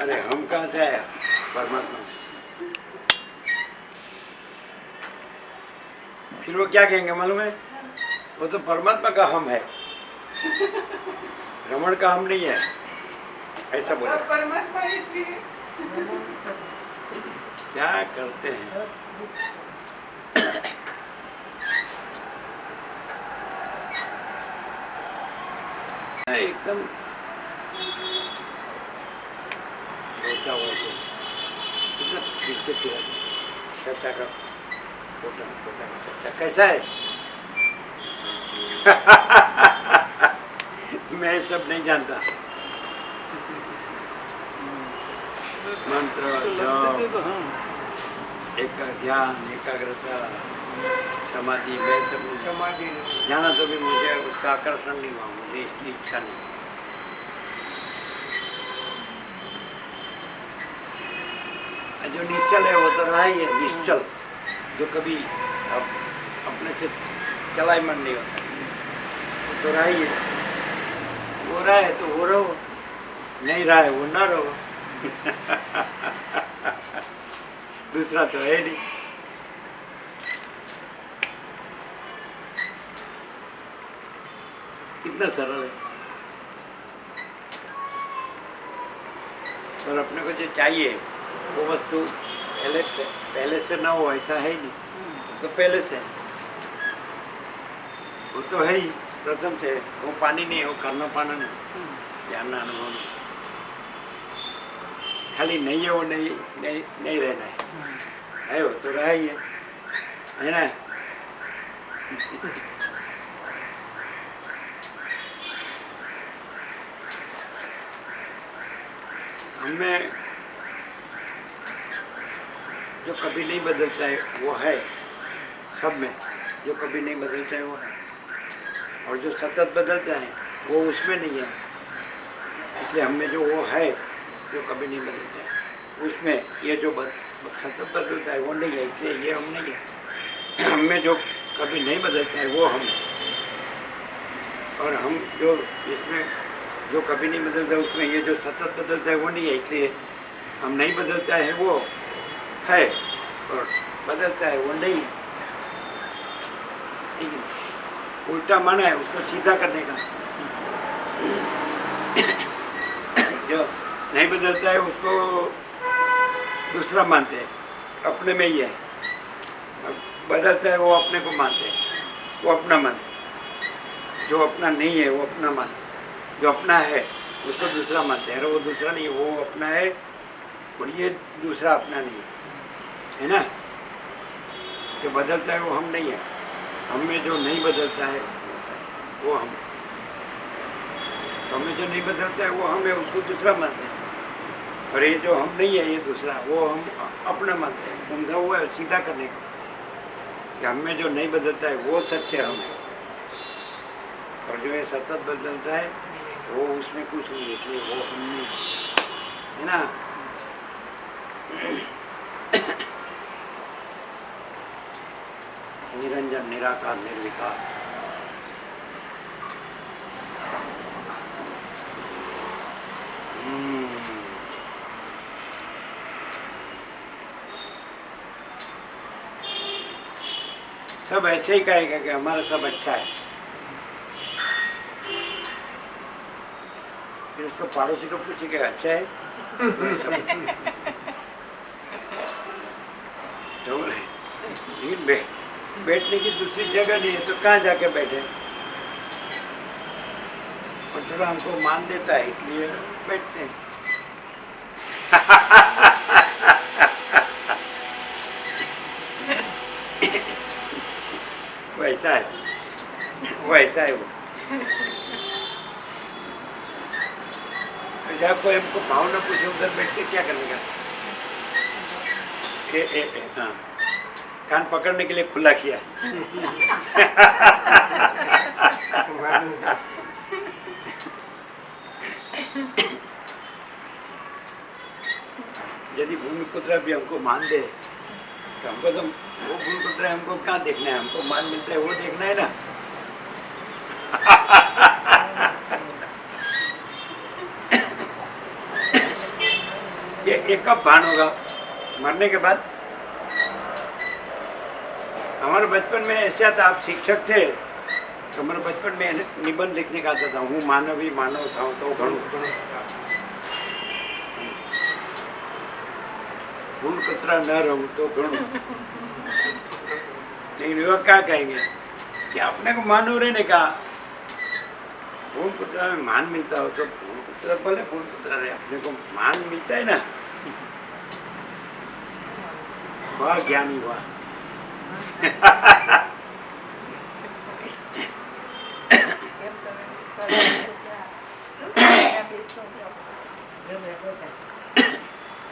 अरे हम कहाँ से आया? परमात्मा से। फिर वो क्या कहेंगे मालूम है? वो तो परमात्मा का हम है, रमण का हम नहीं है, ऐसा बोले। परमात्मा इसलिए क्या करते हैं? एकदम रोता हुआ से कितना फिर से फिर चर्चा का चर्चा कैसा है? मैं सब नहीं जानता। मंत्र जप, एक ध्यान, एकाग्रता, समाधि, मैं सब समाधि जाना तो भी मुझे उसका आकर्षण नहीं हुआ, मुझे इसकी इच्छा नहीं। जो निश्चल है वो तो रहा ही है, निश्चल जो कभी अपने से चला ही मन नहीं होता, वो तो रहा ही है। वो रहा है तो वो रहो, नहीं रहा है वो ना रहो। दूसरा तो है नहीं। कितना सरल है। और अपने को जो चाहिए वो वस्तु पहले से ना हो ऐसा है ही नहीं, तो पहले से वो तो है ही, प्रथम से। वो पानी नहीं है, वो करना पाना नहीं, जानना अनुभव नहीं। खाली नहीं है वो नहीं रहना है वो तो रहा ही है ना? हमें जो कभी नहीं बदलता है वो है, सब में जो कभी नहीं बदलता है वो है, और जो सतत बदलता है वो उसमें नहीं है। इसलिए हमें जो वो है जो कभी नहीं बदलता है उसमें, ये जो सतत बदलता है वो नहीं है, इसलिए ये हम नहीं है। हमें जो कभी नहीं बदलता है वो हम है, और हम जो इसमें जो कभी नहीं बदलता उसमें ये जो सतत बदलता है वो नहीं है, इसलिए हम नहीं बदलता है वो है, और बदलता है वो नहीं है। उल्टा माना है उसको सीधा करने का। जो नहीं बदलता है उसको दूसरा मानते हैं, अपने में ही है। बदलता है वो अपने को मानते हैं, वो अपना मानते हैं। जो अपना नहीं है वो अपना मानते हैं, जो अपना है उसको दूसरा मानते हैं। अरे वो दूसरा नहीं है, वो अपना है और ये दूसरा अपना नहीं है ना? जो बदलता है वो हम नहीं है, हम में जो नहीं बदलता है वो हम। तो हमें जो नहीं बदलता है वो हम है, उसको दूसरा मानते हैं। और ये जो हम नहीं है ये दूसरा, वो हम अपना मानते हैं। समझा हुआ है सीधा करने का कि हमें जो नहीं बदलता है वो सत्य हम है, और जो ये सतत बदलता है वो उसमें कुछ नहीं है, इसलिए वो हम नहीं है ना? निरंजन, निराकार, निर्विकार। सब ऐसे ही कहेगा कि हमारा सब अच्छा है। फिर उसको पड़ोसी को पूछेगा अच्छा है तो लेकिन बैठने की दूसरी जगह नहीं है तो कहाँ जाके बैठे? और थोड़ा हमको मान देता है इसलिए बैठते हैं। वैसा है, वैसा है वो। जब कोई हमको भावना पूछे उधर बैठ के क्या करने का? हाँ, कान पकड़ने के लिए खुला किया। यदि भूमिपुत्र भी हमको मान दे तो हमको तो वो भूमिपुत्र हमको कहाँ देखना है? हमको मान मिलता है वो देखना है ना। ये कब भान होगा? मरने के बाद? हमारे बचपन में ऐसा था, आप शिक्षक थे तो हमारे बचपन में निबंध लिखने का आता था, हूँ मानवी मानव था तो घणું भूल कतरा न रहूं तो घणું। लेकिन युवक क्या कहेंगे कि अपने को मानव रहने का, भूल पुत्रा में मान मिलता हो तो भूल पुत्रा भले भूल पुत्रा रहे, अपने को मान मिलता है ना, वाह ज्ञानी वाह।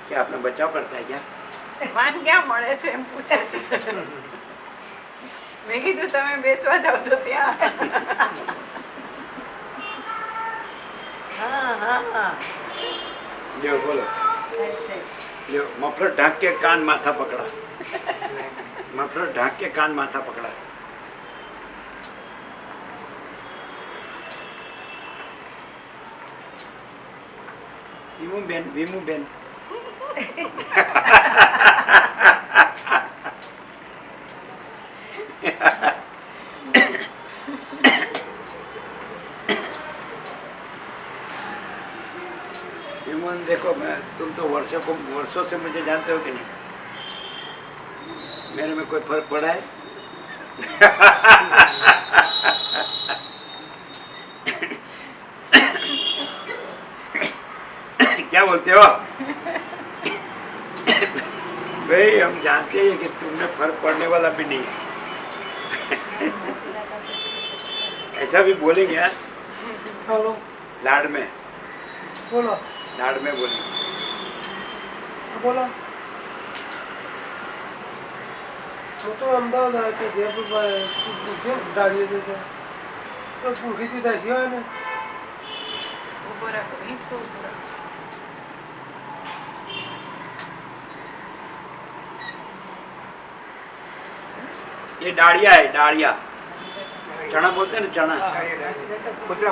क्या आपने बचाव करता है क्या? માન ક્યાં મળે છે એમ પૂછે છે. મેં કીધું તમે બેસવા જાવ છો ત્યાં. લ્યો બોલો, લ્યો મફલર ઢાંક के कान माथा पकड़ा, मफलर ढाक के कान माथा पकड़ा। वीमू बेन विमोन देखो, मैं तुम तो वर्षों से मुझे जानते हो कि नहीं, मेरे में कोई फर्क पड़ा है? क्या बोलते हो भाई? हम जानते हैं कि तुमने फर्क पड़ने वाला भी नहीं है। ऐसा भी बोलेंगे यार, हेलो लाड में, बोलो लाड में बोलेंगे। बोलो હું તો અમદાવાદ આવ્યો છું, જયપુર ગાડીએ જતો તો ભૂખીથી થશે હોય ને. ઉભો રાખો, હિંચકો ઉભો રાખો. ये डाड़िया है, डाड़िया, चना बोलते हैं ना, चना,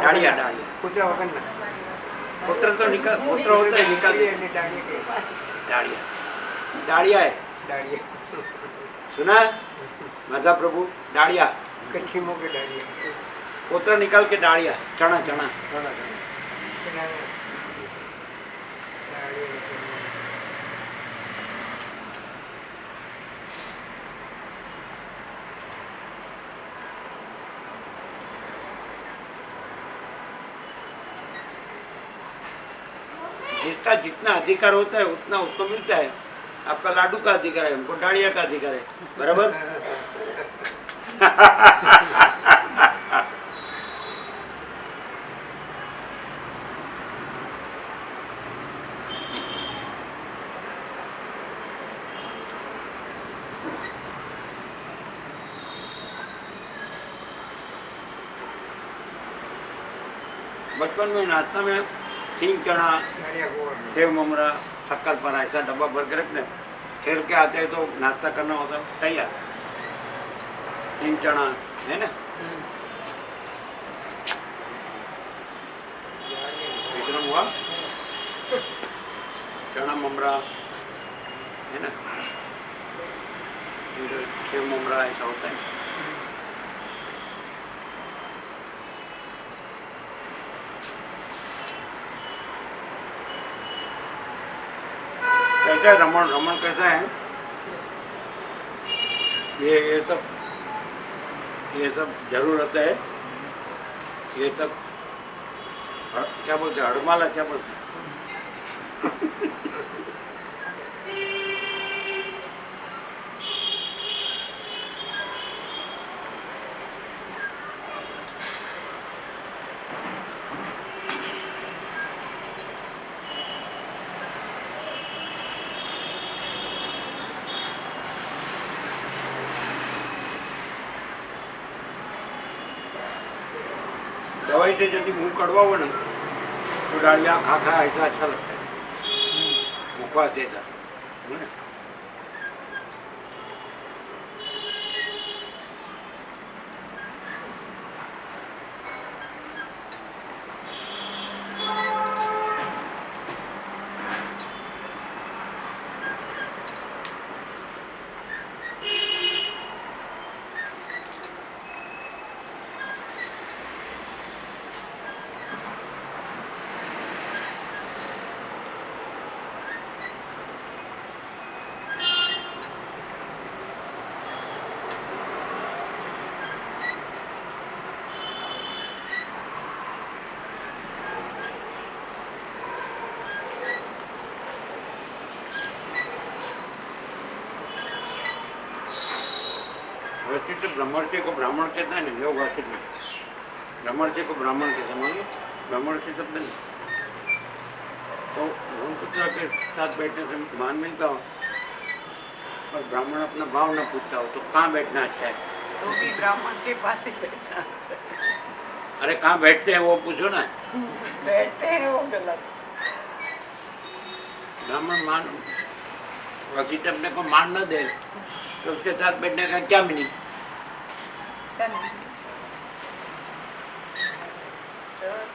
डाड़िया, डाड़िया। पुत्र तो निकल, पुत्र होता है निकल, डाड़िया, डाड़िया है, सुना है माता प्रभु? डाड़िया, पुत्र निकल के डाड़िया, चना, चना। जिसका जितना अधिकार होता है उतना उसको मिलता है। आपका लाडू का अधिकार है, हमको डाड़िया का अधिकार है, बराबर? बचपन में नाश्ता में सिंग चना, सेव ममरा, शक्कर पारा ऐसा डब्बा भर के रखने, खेल के आते हैं तो नाश्ता करना होता है तैयार। सिंग चना है ना, विक्रम हुआ, चना ममरा है ना, फिर सेव ममरा ऐसा होता है। कैसा है रमन? रमन कैसा है? ये सब जरूरत है, ये सब क्या बोलते हैं, हड़माला क्या बोलते हैं? दवाई से यदि मुंह कड़वा हो ना तो डालिया खा खा ऐसा अच्छा लगता है, मुखवास जैसा है ना? ब्रह्मर्षि को ब्राह्मण कहता है ना, योग वाचित में ब्रह्मर्षि को ब्राह्मण कहते हैं, मालूम ब्रह्मर्षि शब्द नहीं। तो ब्रह्मपुत्र के साथ बैठने से मान मिलता हो और ब्राह्मण अपना भाव न पूछता हो तो कहाँ बैठना अच्छा है? तो भी ब्राह्मण के पास ही बैठना है। अरे कहाँ बैठते हैं वो पूछो ना। बैठते हैं वो गलत। ब्राह्मण मान वसीट अपने को मान न दे तो उसके साथ बैठने का क्या मीनिंग?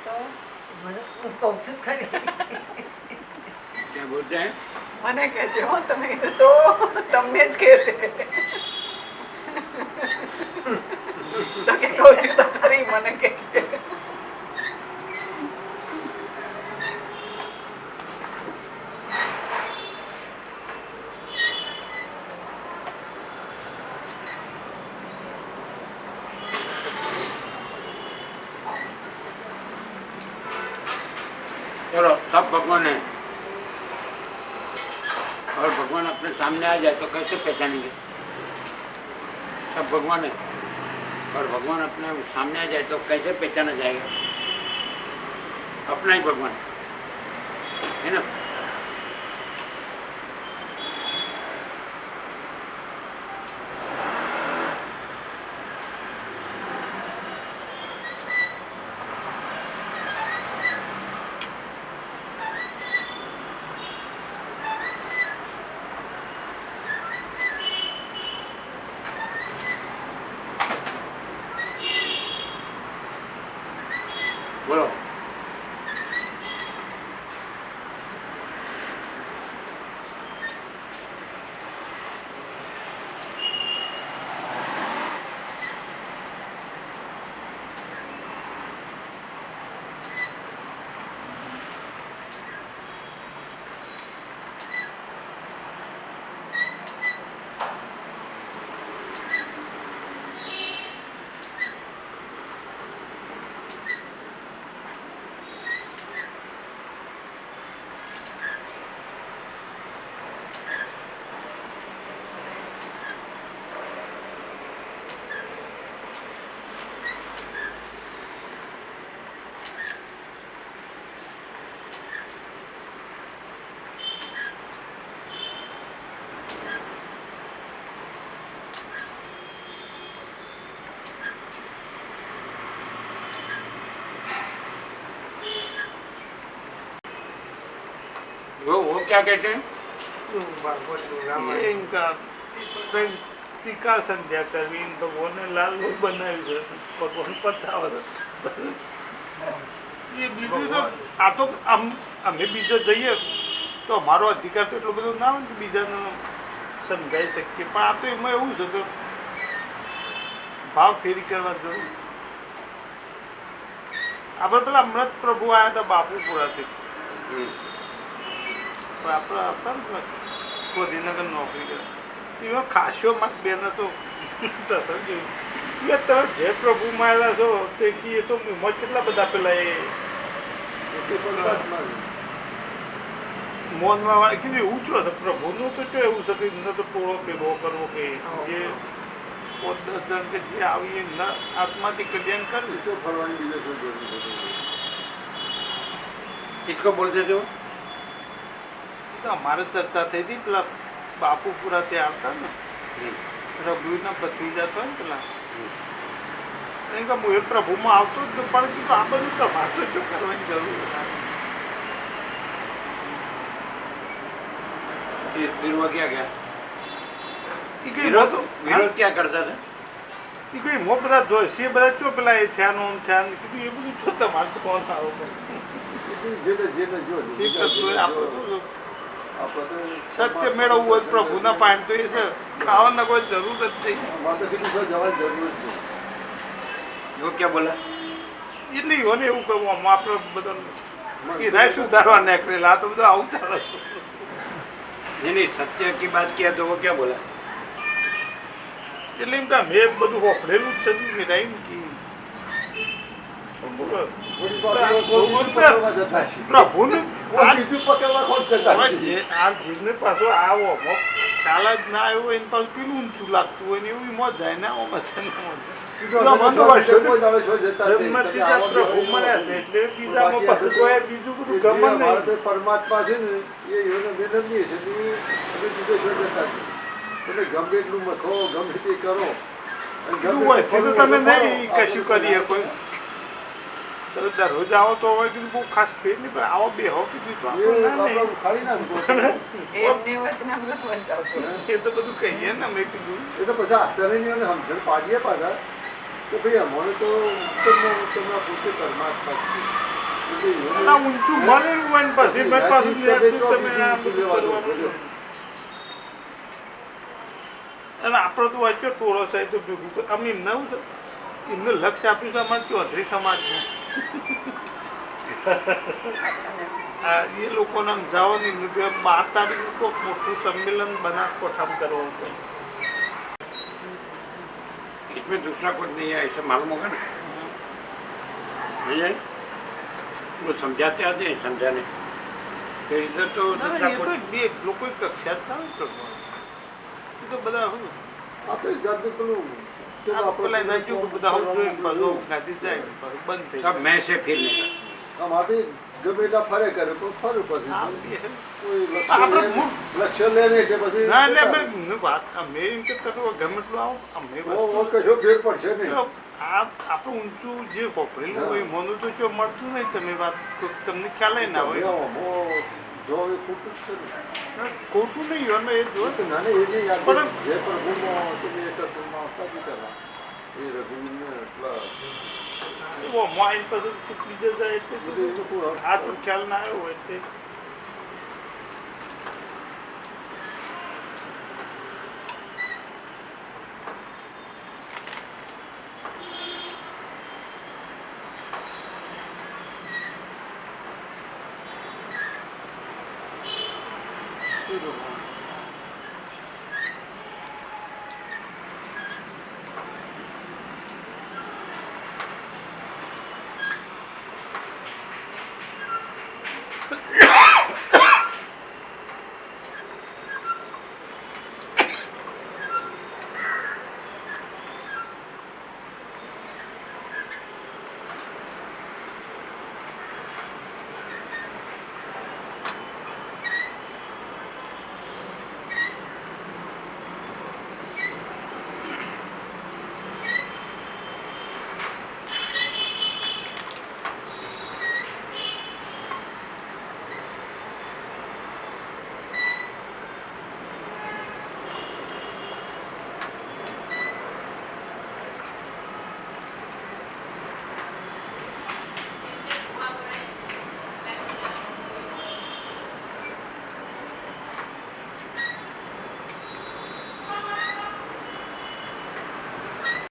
तो મને હું કહું છું જ ખરી क्या बोलते हैं? મને કહે છે હો તમે તો તમને જ કહે છે તો કે કહું છું તો ખરી મને કહે છે चलो सब भगवान है और भगवान अपने सामने आ जाए तो कैसे पहचानेंगे? सब भगवान है और भगवान अपने सामने आ जाए तो कैसे पहचाना जाएगा? अपना ही भगवान है ना। बोलो वो क्या कहते हैं? ભાગવતનું ये રામાયણ इनका कई टीका संध्या करवी इन भगवान ने लाल लोग बनावी છે ભગવાન પચાવે છે એ બીજું તો આ તો અમે બીજો જઈએ તો અમારો અધિકાર તો એટલો બધો ના હોય કે બીજાને સમજાઈ શકીએ પણ આ તો એમાં એવું છે કે ભાવ ફેરી કરવા જરૂર આપણે પેલા અમૃત પ્રભુ આવ્યા હતા બાપુપુરાથી આપણે હતા ને ગાંધીનગર નોકરી કરે એમાં ખાસો માર્ક બેન હતો દસર જેવું એટલે તમે જે પ્રભુ માયેલા છો તે કીએ તો એમાં કેટલા બધા પેલા એ મોનમાં વાળા કીધું એવું છો છે પ્રભુનું તો શું એવું છે કે એમને તો ટોળો પેલો કરવો કે જે 5-10 જણ કે જે આવી એમના આત્માથી કલ્યાણ કરવું તો ફરવાની બીજો શું જરૂર નથી. किसको बोलते थे वो? તો અમારે ચર્ચા થઈ હતી પેલા બાપુપુરા ત્યાં આવતા ને રઘુના ભત્રીજા તો ને પેલા એમ કે હું એ પ્રભુમાં આવતો જ નહીં, પણ કીધું આ બધું તમારે તો શું કરવાની જરૂર નથી. फिर वो क्या गया? ઈ કઈ विरोध મોટું- विरोध क्या करता था? ઈ કઈ મો બધા જોઈશે એ બધા ચો પેલા એ થયાનું થયાનું કીધું એ બધું છો તમારે તો કોણ આવો જેને જેને જો ઠીક હતું આપણે તો આપણે સત્ય મેળવવું હોય તો પ્રભુના પાણી તો એ છે ખાવાના કોઈ જરૂર જ નહીં. માતા કીધું તો જવાની જરૂર જ નહીં. वो क्या बोला? એટલે યોને એવું કહું આમ આપણે બધા એ રાય સુધારવા નીકળેલા આ તો બધું આવું ચાલે. नहीं नहीं, सत्य की बात किया तो वो क्या बोला? એટલે એમ કે મેં બધું વપરેલું જ છે ને રાય મૂકી થોડી વાર કોઈ પકડવા જતા છે. પ્રભુને કોઈ બીજું પકડવા કોણ જતા હવે છે? જે આ જીવને પાછો આવો ખ્યાલ જ ના આવ્યો હોય ને પાછું પેલું ઊંચું લાગતું હોય ને એવું મોજ જાય ને આવો મજા ના બીજો પેલા અમે મને વર્ષો કોઈ દાડો છો જતા જ નહીં. જન્મથી તમે આવો જ પ્રભુ છો. મળ્યા છે એટલે બીજામાં બાકી પછી કોઈ બીજું બધું ગમે અમારે નહીં. તો પરમાત્મા છે ને એ એનો વિનંતી છે કે અમે બીજો છો જતા જ નહીં. તમે ગમે એટલું મખો ગમે તે કરો અને કીધું ગમે હોય તે તે તો ફરવું તમે હોય તો નહીં ફરો. કશું કરી શકો તમે દરરોજ આવો તો હવે કીધું બહુ ખાસ ફેર નહીં પણ આવો બે હો કીધું તો એ આપણને ના આપણે ખાલી ના મૂકો. એમને વચનામૃત વંચાવશો. નહીં. એ તો બધું કહીએ ને અમે કીધું એ તો પછી આસ્તરીની અને સમજણ પાડીએ પાછા કે ભાઈ અમારે તો ઉત્તમના પોતે પરમાત્મા જ છે. એટલે એવું ના ઊંચું મળેલું હોય ને પછી મેં પાછું તમે લેતું તો તમે આ બીજું બધું લેવા દો, કરવાનું. બોલો. અને આપણો તો વાંચ્યો ટોળો સાહેબ તો ભેગું કરે. અમે એમને એવું છે એમને લક્ષ્ય આપ્યું છે અમારે ચૌધરી સમાજનું આ એ લોકોને સમજાવવાની લીધે 12 તારીખે કોઈક મોટું સંમેલન બનાસકાંઠામાં કરવાનું છે. इसमें दूसरा कुछ नहीं है, ऐसे मालूम होगा ना, नहीं है? वो समझाते आते हैं समझाने, तो इधर तो ના, दूसरा એ તો कुछ બે લોકોએ કક્ષા જ ના કરવાનું. એ તો બધા શું આ તો એક જાતનું પેલું ચલો આ આપણે પેલા એના જેવું બધા આવું જોઈને પાછું ગાદી જાય ને પાછું બંધ થઈ सब मैं से फिर नहीं આમાંથી ગમે એટલા ફરે કરે પણ ફરું પછી જાય. કોઈ આપણે લક્ષ્ય લે નહીં કે પછી ના એટલે અમે એમની વાત અમે એમ કે તમે ગમે એટલું આવો અમે વાત કશો ફેર પડશે નહીં. તો આ આપણું ઊંચું જે વપરેલું હોય મનું તો જો મળતું નહીં તમે વાત તો તમને ખ્યાલ ના હોય જો એ ખોટું જ છે ને. ખોટું નહીં હોય એ જો તો નાને એ નહીં યાદ પણ- જે પ્રભુમાં તમે એ સત્સંગમાં આવતા જ હતા એ રઘુવીરને એટલા એવો માઇન પછી બીજે જાય એટલે બધું એ લોકો આ તો ખ્યાલ ના આવ્યો હોય એટલે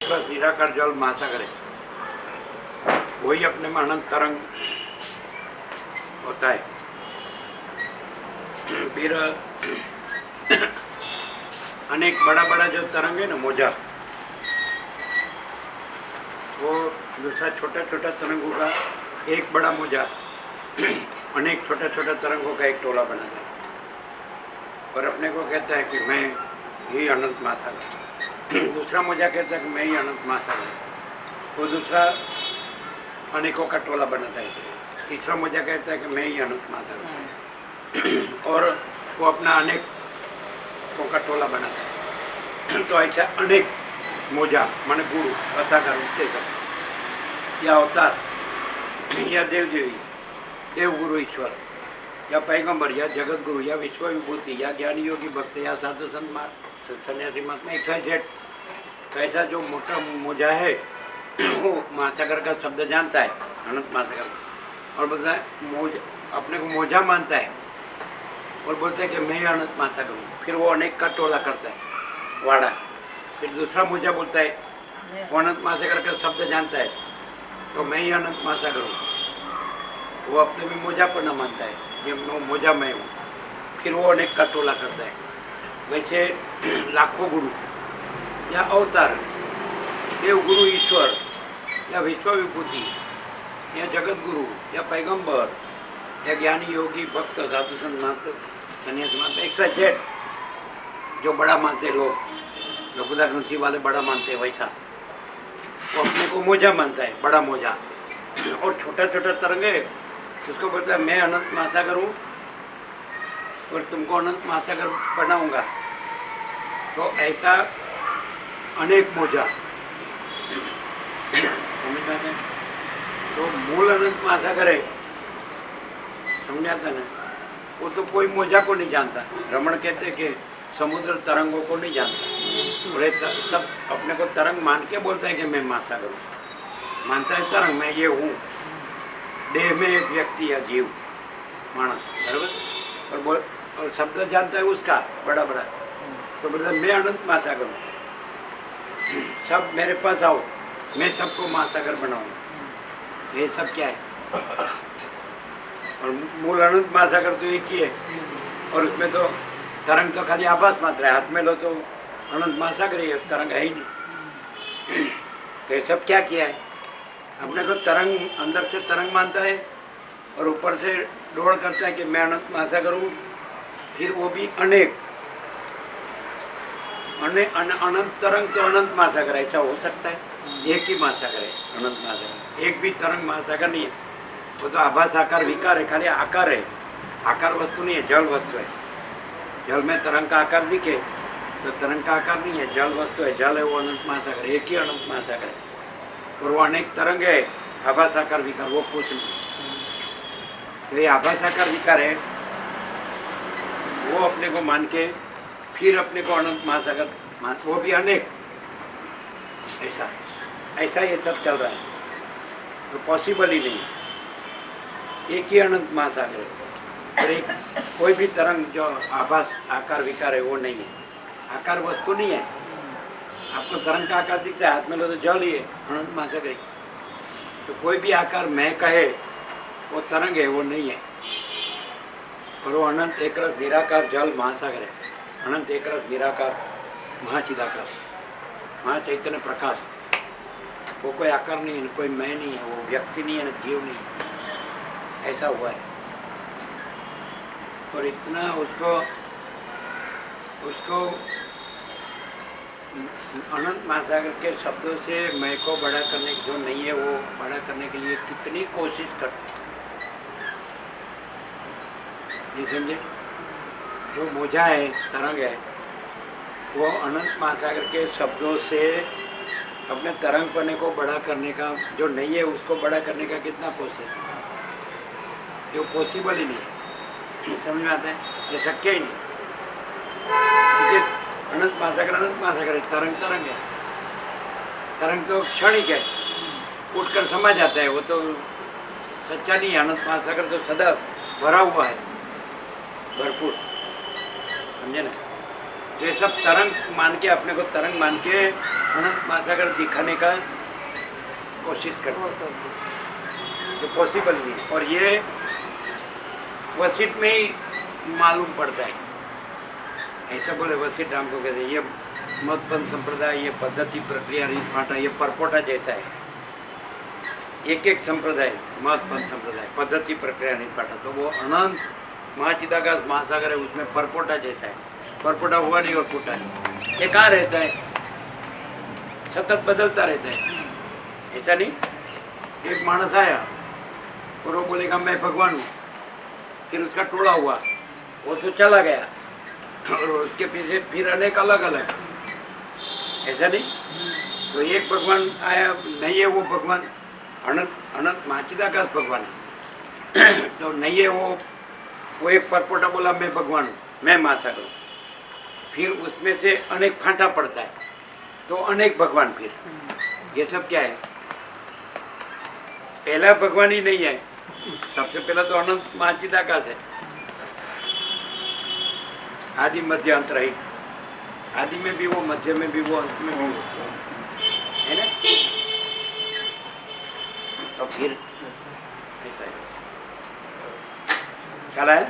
बस निराकार जल महासागर है, वही अपने में अनंत तरंग होता है। फिर अनेक बड़ा बड़ा जो तरंग है ना मोजा, वो दूसरा छोटा छोटा तरंगों का एक बड़ा मोजा अनेक छोटा छोटा तरंगों का एक टोला बनाता है और अपने को कहता है कि मैं ही अनंत महासागर। दूसरा मोजा कहता है कि मैं ही अनंत महासागर। वो दूसरा अनेकों का टोला बनाता है। तीसरा मोजा कहता है कि मैं ही अनंत महासागर और वो अपना अनेकों का टोला बनाता है। तो ऐसा अनेक मोजा माने गुरु कथाकार उससे सब या अवतार या देव देवी देव गुरु ईश्वर या पैगंबर या जगत गुरु या विश्व विभूति या ज्ञानी योगी भक्त या साधु संत सन्यासी महात्मा एक जेट। तो ऐसा जो मोटा मोजा है वो महासागर का शब्द जानता है, अनंत महासागर, और बोलता है मोजा अपने को मोजा मानता है और बोलता है कि मैं ही अनंत महासागर हूँ। फिर वो अनेक का टोला करता है वाड़ा। फिर दूसरा मोजा बोलता है वो अनंत महासागर का शब्द जानता है तो मैं ही अनंत महासागर हूँ। वो अपने में मोजा पर न मानता है, ये मोजा मैं हूँ। फिर वो अनेक का टोला करता है। वैसे लाखों गुरु या अवतार, देव गुरु ईश्वर या विश्व विभूति या जगत गुरु या पैगंबर या ज्ञानी योगी भक्त साधु संत सन्यासी महात्मा एक जेट जो बड़ा मानते लोग, लघुदार नसीब वाले बड़ा मानते हैं वैसा, वो अपने को मोजा मानता है, बड़ा मोजा। और छोटा छोटा तरंग है, उसको बोलता है मैं अनंत महासागर हूँ और तुमको अनंत महासागर बनाऊंगा। तो ऐसा अनेक मोजा समझ जाते हैं। तो मूल अनंत महासागर है, समझ आता ना, वो तो कोई मोजा को नहीं जानता। रमण कहते कि समुद्र तरंगों को नहीं जानता, और ये सब अपने को तरंग मान के बोलता है कि मैं महासागर हूँ, मानता है तरंग मैं ये हूँ। देह में एक व्यक्ति या जीव मानस, बराबर, और बोल और शब्द जानता है उसका बड़ा बड़ा, तो बोलता है मैं अनंत महासागर हूँ, सब मेरे पास आओ, मैं सबको महासागर बनाऊंगा। ये सब क्या है? और मूल अनंत महासागर तो एक ही है, और उसमें तो तरंग तो खाली आभास मात्र है, हाथ में लो तो अनंत महासागर ही है, तरंग है ही नहीं। तो ये सब क्या किया है? अपने को तरंग, अंदर से तरंग मानता है और ऊपर से डोड़ करता है कि मैं अनंत महासागर हूँ। फिर वो भी अनेक अनंत तरंग तो अनंत महासागर ऐसा हो सकता है? एक ही महासागर है अनंत महासागर, एक भी तरंग महासागर नहीं है। वो तो आभास आकार विकार है, खाली आकार है, आकार वस्तु नहीं है, जल वस्तु है। जल में तरंग का आकार दिखे तो तरंग का आकार नहीं है, जल वस्तु है, जल है, वो अनंत महासागर, एक ही अनंत महासागर है। और वो अनेक तरंग है, आभास आकार विकार, वो कुछ नहीं। तो ये आभास आकार विकार है, वो अपने को मान के फिर अपने को अनंत महासागर मान, वो भी अनेक, ऐसा ऐसा ये सब चल रहा है। तो पॉसिबल ही नहीं, एक ही अनंत महासागर है। और एक कोई भी तरंग जो आभास आकार विकार है वो नहीं है, आकार वस्तु नहीं है। आपको तरंग का आकार दिखता है, हाथ में लो तो जल ही है, अनंत महासागर ही। तो कोई भी आकार मैं कहे वो तरंग है, वो नहीं है। और वो अनंत एक रस निराकार जल महासागर है, अनंत एक रस निराकार महाचिदाकार महाचैतन्य प्रकाश। वो कोई आकार नहीं है, कोई मैं नहीं है, वो व्यक्ति नहीं है, ना जीव नहीं है, ऐसा हुआ है। और इतना उसको अनंत महासागर के शब्दों से मैं को बड़ा करने जो नहीं है वो बड़ा करने के लिए कितनी कोशिश करते, ये समझे? जो मोजा है, तरंग है, वो अनंत महासागर के शब्दों से अपने तरंग पने को बड़ा करने का, जो नहीं है उसको बड़ा करने का कितना कोशिश, ये पॉसिबल ही नहीं है। समझ में आता है? ये शक्य ही नहीं, क्योंकि अनंत महासागर है, तरंग तरंग है, तरंग तो क्षणिक है, उठकर समा जाता है, वो तो सच्चा नहीं है। अनंत महासागर तो सदा भरा हुआ है, भरपूर, समझे ना? तो ये सब तरंग मान के, अपने को तरंग मान के अनंत महासागर दिखाने का कोशिश करते हैं, तो पॉसिबल नहीं है। और ये वशिष्ठ में ही मालूम पड़ता है। ऐसा बोले वशिष्ठ राम को कहते हैं, ये मतपंथ संप्रदाय, ये पद्धति प्रक्रिया रीत फाटा, ये परपोटा जैसा है। एक एक संप्रदाय, मतपंथ संप्रदाय, पद्धति प्रक्रिया रीत फाटा, तो वो अनंत महाचिदाकाश महासागर है, उसमें परपोटा जैसा है। परपोटा हुआ नहीं और फूटा नहीं, ये कहाँ रहता है? सतत बदलता रहता है, ऐसा नहीं। एक मानस आया और वो बोलेगा मैं भगवान हूँ, फिर उसका टोला हुआ, वो तो चला गया, और उसके पीछे फिर अनेक अलग अलग, ऐसा नहीं। तो एक भगवान आया नहीं है, वो भगवान अनंत अनंत महाचिदाकाश भगवान है। तो नहीं है वो एक परपोटा बोला मैं भगवान हूँ, मैं महासागर हूँ, फिर उसमें से अनेक फांटा पड़ता है, तो अनेक भगवान। फिर ये सब क्या है? पहला भगवान ही नहीं है, सबसे पहला तो अनंत महाचिदाकाश है, आदि मध्य अंत रहित, आदि में भी वो, मध्य में भी वो, अंत में भी वो, है ना? तो फिर ऐसा है, ख्याल है?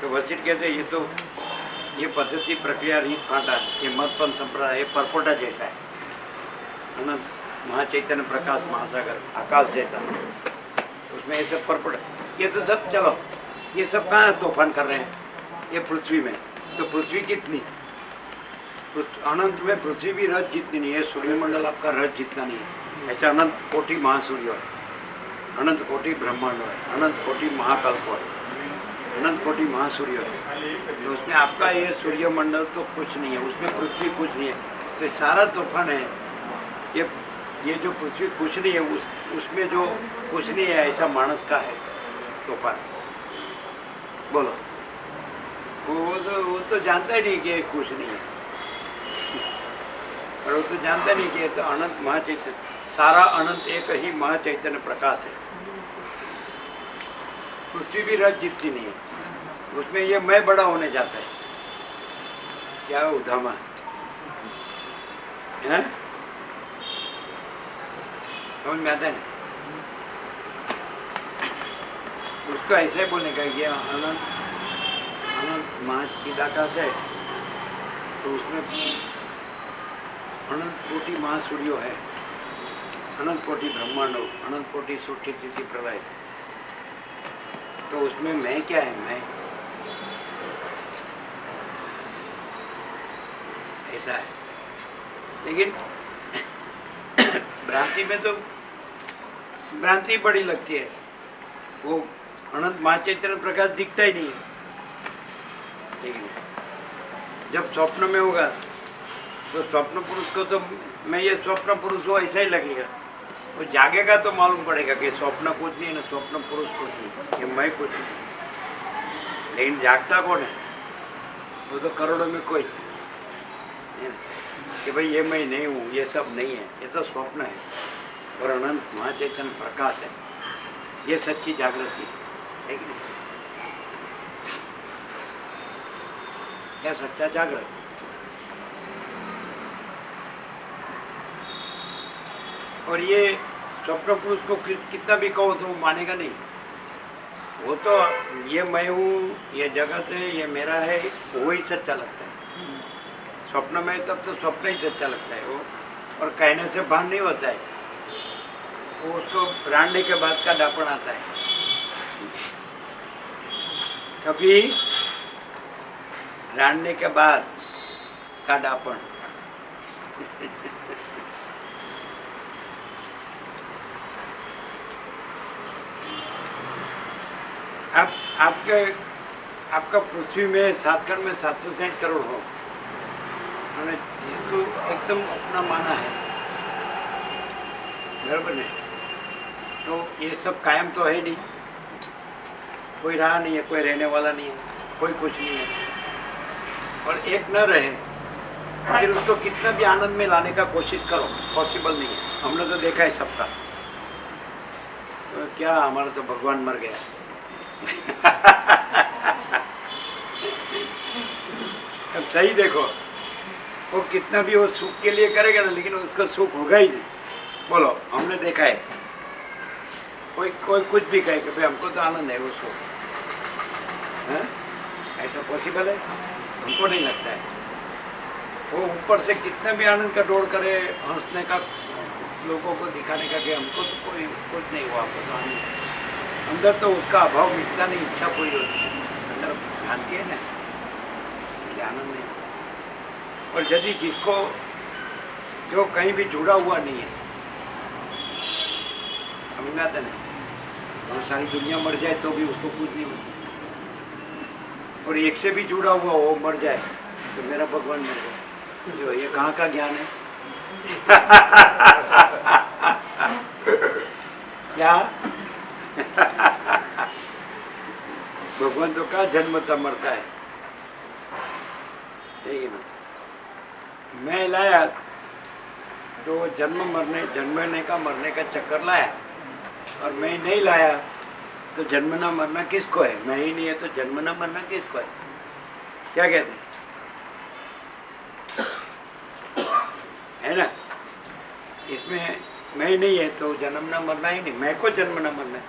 तो वशिष्ठ कहते हैं ये पद्धति प्रक्रिया रीत फाटा, ये मतपंथ संप्रदाय, ये परपोटा जैसा है, अनंत महाचैतन्य प्रकाश महासागर आकाश जैसा, उसमें ये सब परपोटा, ये तो सब चलो, ये सब कहाँ तूफान कर रहे हैं? ये पृथ्वी में, तो पृथ्वी कितनी अनंत में पृथ्वी भी रज जितनी नहीं है, सूर्यमंडल आपका रज जितना नहीं है। ऐसे अनंत कोटि महासूर्य है, अनंत कोटि ब्रह्मांड है, अनंत कोटि महाकल्प है, अनंत कोटि महासूर्य है। तो उसमें आपका ये सूर्यमंडल तो कुछ नहीं है, उसमें पृथ्वी कुछ नहीं है। तो ये सारा तूफान है, ये जो पृथ्वी कुछ नहीं है, उसमें जो कुछ नहीं है ऐसा मानस का है तूफान। बोलो, वो तो जानता ही नहीं कि ये कुछ नहीं है, और वो तो जानता नहीं कि ये तो अनंत महाचैतन्य, सारा अनंत एक ही महाचैतन्य प्रकाश है। पृथ्वी भी रज जितनी नहीं है, उसमें ये मैं बड़ा होने जाता है। क्या उधामा है, समझ में आता है ना? उसको ऐसे बोलने का ये अनंत अनंत महाचिदाकाश है, तो उसमें अनंत कोटि महासूर्यो है, अनंत कोटि ब्रह्मांडो, अनंत कोटि सृष्टि स्थिति प्रलय। तो उसमें मैं क्या है, मैं ऐसा है। लेकिन भ्रांति में तो भ्रांति बड़ी लगती है, वो अनंत महाचैतन्य प्रकाश दिखता ही नहीं है। लेकिन जब स्वप्न में होगा तो स्वप्न पुरुष को तो मैं ये स्वप्न पुरुष हो ऐसा ही लगेगा। वो जागेगा तो मालूम पड़ेगा कि स्वप्न कुछ नहीं है ना, स्वप्न पुरुष कुछ नहीं, ये मैं कुछ नहीं। लेकिन जागता कौन है? वो तो करोड़ों में कोई कि भाई ये मैं नहीं हूँ, ये सब नहीं है, ये तो स्वप्न है। और अनंत महाचैतन्य प्रकाश है, ये सच्ची जागृति है कि नहीं? क्या सच्चा जागृत? और ये स्वप्न पुरुष को कितना भी कहो तो वो मानेगा नहीं। वो तो ये मैं हूँ, ये जगत है, ये मेरा है, वो ही सच्चा लगता है। स्वप्न में तब तो स्वप्न ही सच्चा लगता है वो, और कहने से भान नहीं होता है। वो उसको रांडने के बाद का डापण आता है। कभी रांडने के बाद का डापण अब आपका पृथ्वी में 760 करोड़ हो, हमने जिसको एकदम अपना माना है, बराबर नहीं, तो ये सब कायम तो है नहीं, कोई रहा नहीं है, कोई रहने वाला नहीं है, कोई कुछ नहीं है। और एक न रहे फिर उसको कितना भी आनंद में लाने का कोशिश करो, पॉसिबल नहीं है। हमने तो देखा है सबका। तो क्या हमारा तो भगवान मर गया अब सही देखो, वो कितना भी वो सुख के लिए करेगा ना, लेकिन उसका सुख होगा ही नहीं। बोलो, हमने देखा है। कोई कुछ भी कहे कि भाई हमको तो आनंद है, वो सुख है, ऐसा पॉसिबल है? हमको नहीं लगता है। वो ऊपर से कितना भी आनंद का दौड़ करे, हंसने का, लोगों को दिखाने का कि हमको तो कोई कुछ नहीं हुआ, हमको तो आनंद। अंदर तो उसका अभाव मिटता नहीं, इच्छा पूरी होती है, अंदर भ्रांति है ना, आनंद नहीं। और यदि जिसको जो कहीं भी जुड़ा हुआ नहीं है, समझ में आता नहीं, और सारी दुनिया मर जाए तो भी उसको कुछ नहीं होता। और एक से भी जुड़ा हुआ वो मर जाए तो मेरा भगवान मर गया। जो ये कहाँ का ज्ञान है? क्या भगवान तो कहाँ जन्मता मरता है? ठीक है ना? मैं लाया तो जन्मने का मरने का चक्कर लाया, और मैं नहीं लाया तो जन्मना मरना किसको है? मैं ही नहीं है तो जन्मना मरना किसको है? क्या कहते हैं, है ना? इसमें मैं नहीं है तो जन्मना मरना ही नहीं, मैं को जन्मना मरना है।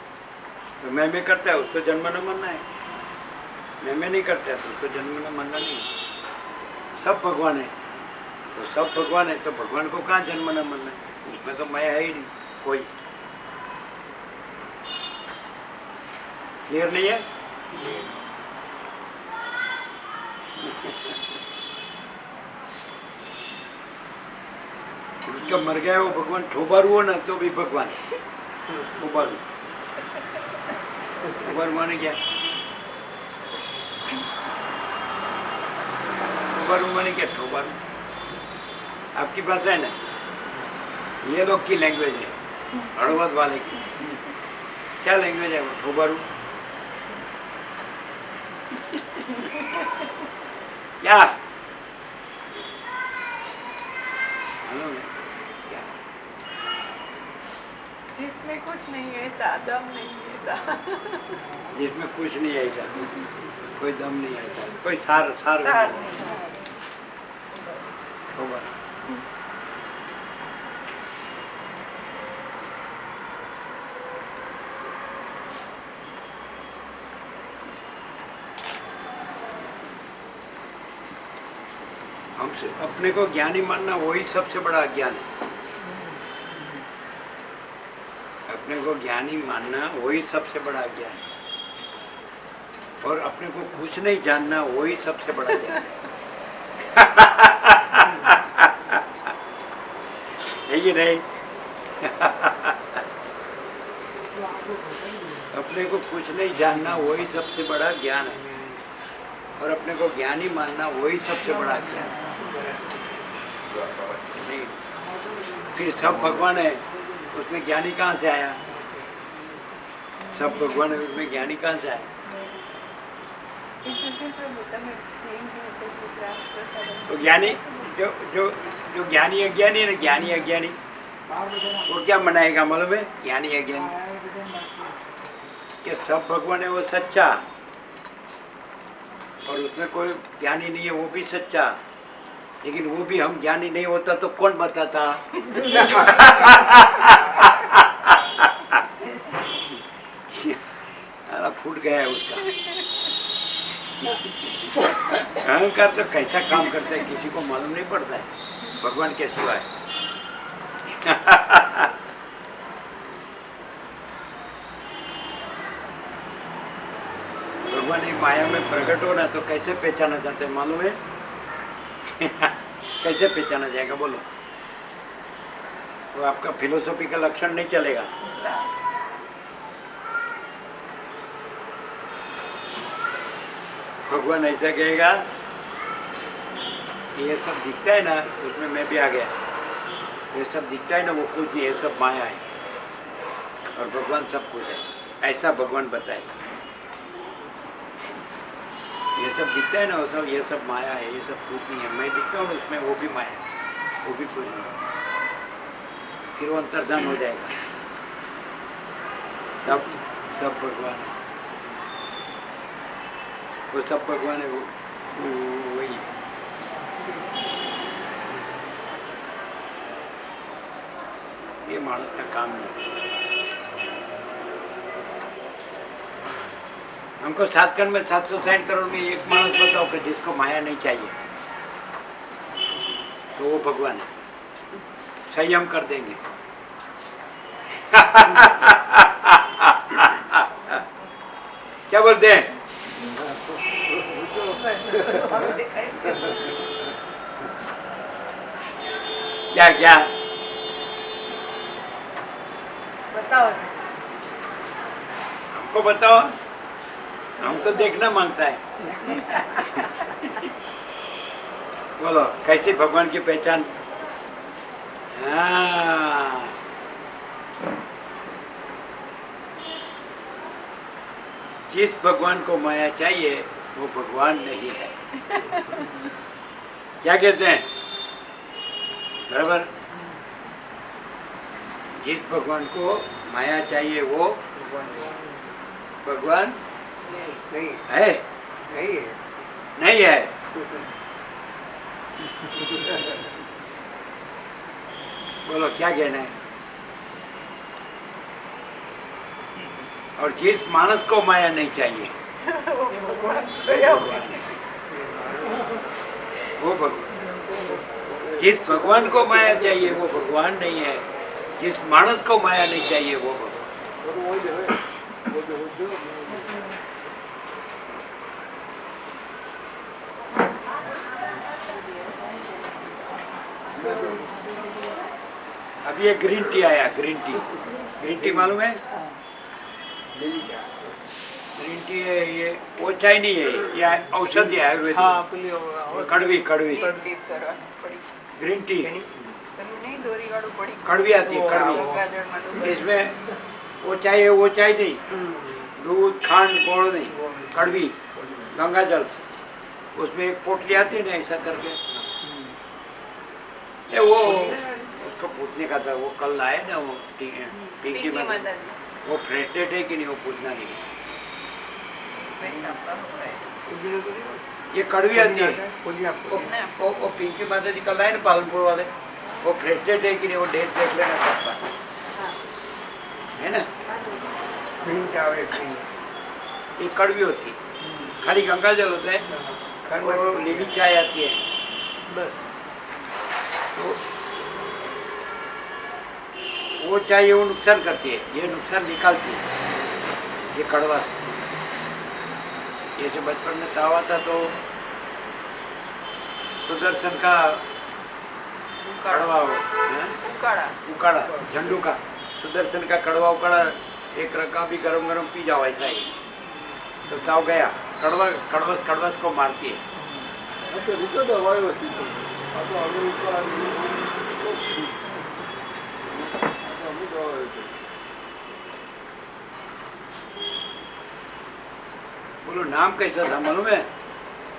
तो मैं करता है उसको जन्मना मरना है, मैं नहीं करता है तो उसको जन्मना मरना नहीं है। सब भगवान है तो सब भगवान है, तो भगवान को कहाँ जन्मना मरना है? उसमें तो मैं है ही नहीं कोई। क्लियर नहीं है? उसका मर गया वो भगवान ठोबारू हो ना तो भी भगवान ठोबारू ठोबारू माने क्या ठोबारू माने क्या ठोबारू आपकी भाषा है ना ये लोग की लैंग्वेज है हड़वद वाले की क्या लैंग्वेज है वो ठोबारू क्या मालूम है क्या जिसमें कुछ नहीं है ऐसा दम नहीं है ऐसा जिसमें कुछ नहीं है ऐसा कोई दम नहीं है ऐसा कोई सार सार सार नहीं नहीं। ठोबारू हमसे अपने को ज्ञानी मानना वही सबसे बड़ा अज्ञान है अपने को ज्ञानी मानना वही सबसे बड़ा अज्ञान है और अपने को कुछ नहीं जानना वही सबसे बड़ा ज्ञान है ये नहीं अपने को कुछ नहीं जानना वही सबसे बड़ा ज्ञान है और अपने को ज्ञानी मानना वही सबसे बड़ा ज्ञान है नहीं फिर सब भगवान है उसमें ज्ञानी कहाँ से आया सब भगवान है उसमें ज्ञानी कहाँ से आया तो ज्ञानी जो जो जो ज्ञानी अज्ञानी है ना ज्ञानी अज्ञानी वो क्या मनाएगा मालूम है ज्ञानी अज्ञानी कि सब भगवान है वो सच्चा और उसमें कोई ज्ञानी नहीं है वो भी सच्चा लेकिन वो भी हम ज्ञानी नहीं होता तो कौन बताता फूट गया है उसका अहंकार तो कैसा काम करता है किसी को मालूम नहीं पड़ता है भगवान के सिवाय भगवान एक माया में प्रकट होना तो कैसे पहचाना जाता है मालूम है कैसे पहचाना जाएगा बोलो तो आपका फिलोसॉफी का लक्षण नहीं चलेगा भगवान ऐसा कहेगा कि ये सब दिखता है ना उसमें मैं भी आ गया ये सब दिखता है ना वो कुछ नहीं ये सब माया है और भगवान सब कुछ है ऐसा भगवान बताएगा ये सब दिखता है ना वो सब ये सब माया है ये सब कुछ नहीं है मैं दिखता हूँ उसमें वो भी माया है वो भी कुछ नहीं है फिर वो अंतर्धान हो जाएगा सब सब भगवान है वो सब भगवान है वो वही है ये मानस का काम नहीं हमको 7 कण में 760 करोड़ में एक मानस बताओ कि जिसको माया नहीं चाहिए तो वो भगवान है संयम कर देंगे क्या बोलते हैं क्या क्या बताओ हमको बताओ हम तो देखना मांगता है बोलो कैसे भगवान की पहचान हाँ जिस भगवान को माया चाहिए वो भगवान नहीं है क्या कहते हैं बराबर जिस भगवान को माया चाहिए वो भगवान नहीं है नहीं है नहीं है बोलो क्या कहना है और जिस मानस को माया नहीं चाहिए वो भगवान जिस भगवान को माया चाहिए वो भगवान नहीं है जिस मानस को माया नहीं चाहिए वो भगवान वो जो है वो जो अभी ये ग्रीन टी आया, ग्रीन टी मालूम है? ग्रीन टी है ये, वो चाय नहीं है, ये औषधि है आयुर्वेदिक। हाँ पेली और कड़वी कड़वी ડીપ કરવાની પડી ग्रीन टी પેલું નહીં દોરી વાળું પડી कड़वी आती है, कड़वी। ગંગાજળમાં ડૂબાડી. इसमें वो चाय है, वो चाय नहीं, दूध खांड गोड़ नहीं, कड़वी गंगा जल, उसमें एक पोटली आती है ना ऐसा करके। ये वो उसको पूछने का था, वो कल आए ना वो टिंकी પિંકી माता, માતાજી वो फ्रेश डेट है कि नहीं वो पूछना नहीं। उसमें छापा होता है. ये कड़वी आती है, पुदीना वो पिंकी माता जी कल आए ना पालनपुर वाले, वो फ्रेश डेट है कि नहीं वो डेट देख लेना सबका, है ना। ग्रीन टी આવે ગ્રીન ये कड़वी होती है, खाली गंगा जल होता है और नीली चाय आती है। બસ तो वो चाय वो नुकसान करती है, ये नुकसान निकालती है, ये कड़वा। जैसे बचपन में ताव आता तो सुदर्शन का कड़वा है? ઉકાળા उकाड़ा, झंडू का सुदर्शन का कड़वा उकाड़ा एक रका भी गरम गरम पी जाओ ऐसा ही, तो ताव गया। कड़वस को मारती है। अच्छा रिटर्न हवाई होती तो આ તો હવે ઉપર આવી ગયું. આ તો અમુક દવા હોય છે. बोलो नाम कैसा था मालूम है?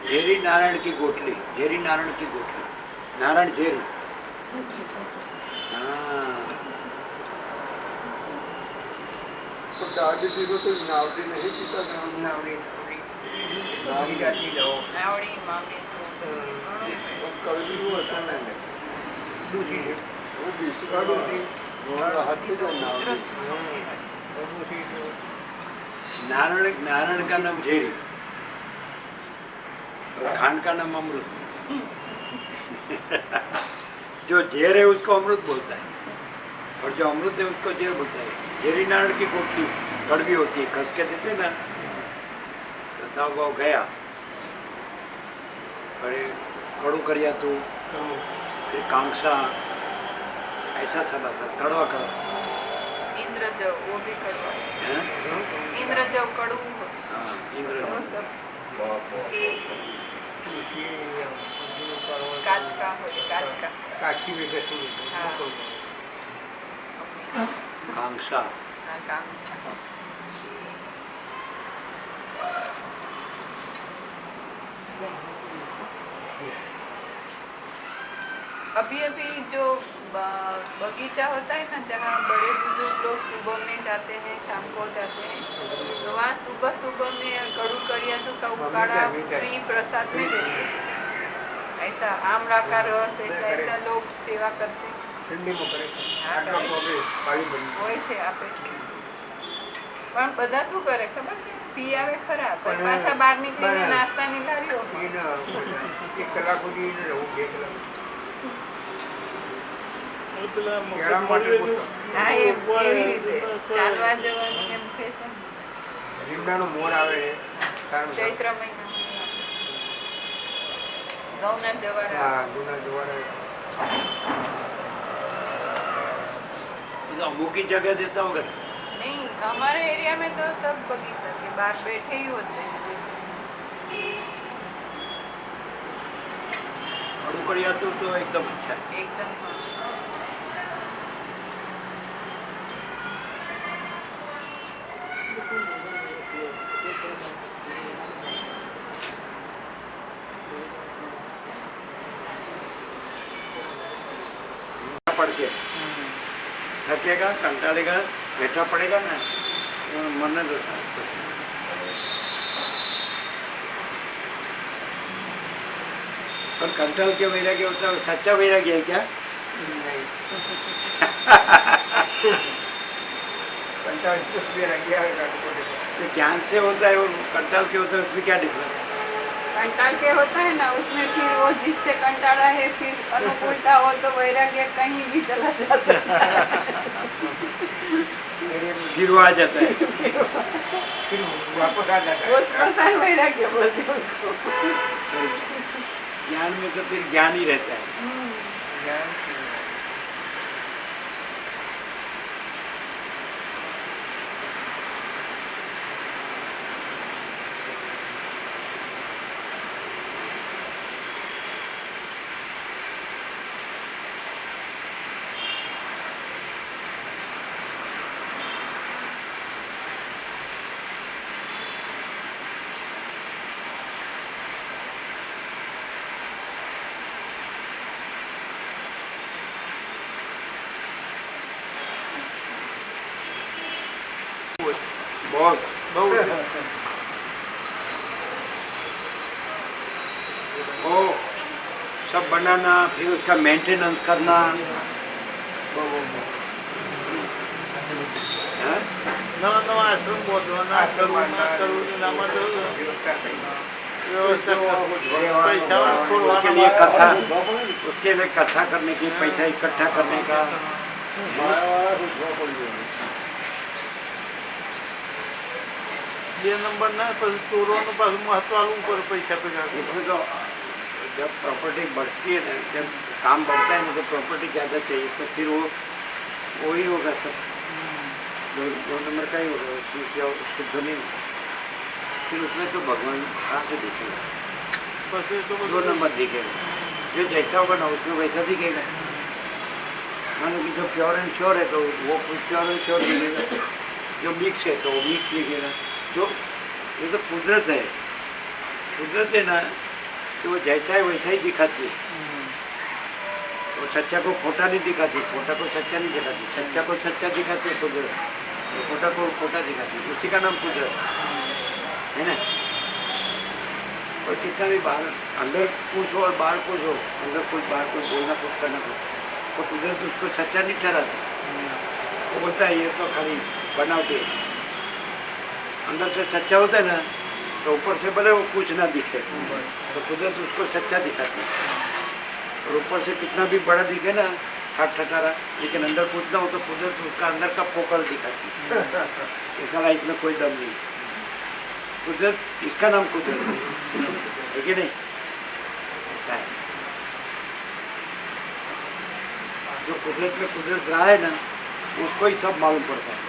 झेरी नारायण की गोटली, झेरी नारायण की गोटली, नारायण झेरी। हाँ, પણ ડાયાબિટીસ તો નાવડી નહીં પીતા ને નાવડી નાવડી જાતી જાઓ આવડી માવડી કડવી હતું ને દૂધી હું બીસી કાઢું મારા હાથથી જાય નાવડી. દૂધી नारायण का नाम झेरी और खान का नाम अमृत। जो झेर है उसको अमृत बोलता है और जो अमृत है उसको झेर बोलता है। झेरी नारायण की गोटली कड़वी होती है, खस के देते ना तो ताव गाँव गया, अरे कड़ू करिया तू, फिर कांसा, ऐसा सब असर कड़वा कड़वा ઇન્દ્રજવ वो भी कड़वा है। ઇન્દ્રજવ કડવું हाँ, इंद्र वो सब દૂધી કાચકા હોય કાચકા કાચી વેગસી हाँ. कांसा। हाँ, काम अभी अभी जो बगीचा होता है ना जहाँ बड़े बुजुर्ग लोग सुबह में जाते हैं शाम को जाते हैं, तो वहाँ सुबह सुबह में कड़ू करियातू का उकाड़ा फ्री प्रसाद में देते हैं। ऐसा आमला का रस ऐसा ऐसा लोग सेवा करते हैं। ઠંડીમાં કરે છે આટલા પગે પાણી ભરી હોય છે આપે છે પણ બધા શું કરે ખબર છે, પી આવે ખરા પણ પાછા બહાર નીકળીને નાસ્તાની લારીઓ એને 1 કલાક સુધી એને રહું 2 કલાક પેલા હા એવી રીતે ચાલવા જવાની એમ ફેશન લીમડાનો મોર આવે કારણ ચૈત્ર મહિના ઘઉંના જવારા હા ગુના જવારે तो अमुक की जगह देता होगा ना। नहीं, हमारे एरिया में तो सब बगीचा के बाहर बैठे ही होते हैं। कड़ू कड़िया तो एकदम अच्छा है। एकदम पड़ के थकेगा, कंटालेगा, बैठा पड़ेगा ना तो मन नहीं देता। पर कंटाल के वैराग्य होता है, सच्चा वैराग्य है क्या? तो ज्ञान से होता है और कंटाल के होता है, उसमें क्या डिफरेंस? कंटाल के होता है ना उसमें फिर वो जिससे कंटाला है फिर अनुकूलता हो तो वैराग्य कहीं भी चला जा सकता है। फिर वो आ जाता है। फिर वापस आ जाता वो है स्मशान वैराग्य बोलते हैं उसको। ज्ञान में तो फिर ज्ञान ही रहता है। बहुत બહુ वो सब बनाना, फिर उसका मेंटेनेंस करना, हाँ? નવા નવા આશ્રમ બોધવાના કરવું ના કરવું એનામાં તો વ્યવસ્થા પૈસા उसके लिए कथा, उसके लिए कथा करने की, पैसा इकट्ठा करने का, બે નંબર ના પછી ચોરોનું પાછું મહત્વ આલવું પડે પૈસા ભેગા કરવા. इसमें तो जब प्रॉपर्टी बढ़ती है ना, जब काम बढ़ता है ना, तो प्रॉपर्टी ज़्यादा चाहिए, तो फिर वो वही होगा सब, दो नंबर का ही होगा, उसमें क्या शुद्ध नहीं, फिर उसमें तो भगवान कहाँ से दिखेगा, પછી તો दो બધું नंबर दिखेगा, जो जैसा होगा ना उसमें वैसा दिखेगा। मानो कि जो प्योर एंड श्योर है तो वो प्योर एंड श्योर दिखेगा, जो मिक्स है तो वो मिक्स दिखेगा। जो ये तो कुदरत है, कुदरत है ना, तो वो जैसा है वैसा ही दिखाती है। वो सच्चा को खोटा नहीं दिखाती, खोटा को सच्चा नहीं दिखाती, सच्चा को सच्चा दिखाती है कुदरत, तो खोटा को खोटा दिखाती है, उसी का नाम कुदरत है ना। और कितना भी बाहर अंदर कुछ हो और बाहर कुछ हो, अंदर कुछ बाहर कुछ बोलना कुछ करना कुछ, तो कुदरत उसको सच्चा नहीं ठहराती। वो बोलता है ये तो खाली बनावटी है, अंदर से सच्चा होता है ना, तो ऊपर से भले वो कुछ ना दिखे, तो कुदरत उसको सच्चा दिखाती है। और ऊपर से कितना भी बड़ा दिखे ना, ठाट ठटारा, लेकिन अंदर कुछ ना हो तो कुदरत उसका अंदर का पोकड़ दिखाती है। ऐसा ना इसमें कोई दम नहीं, कुदरत इसका नाम कुदरत है कि नहीं, ऐसा है। जो कुदरत में कुदरत रहा है ना, उसको ही सब मालूम पड़ता है,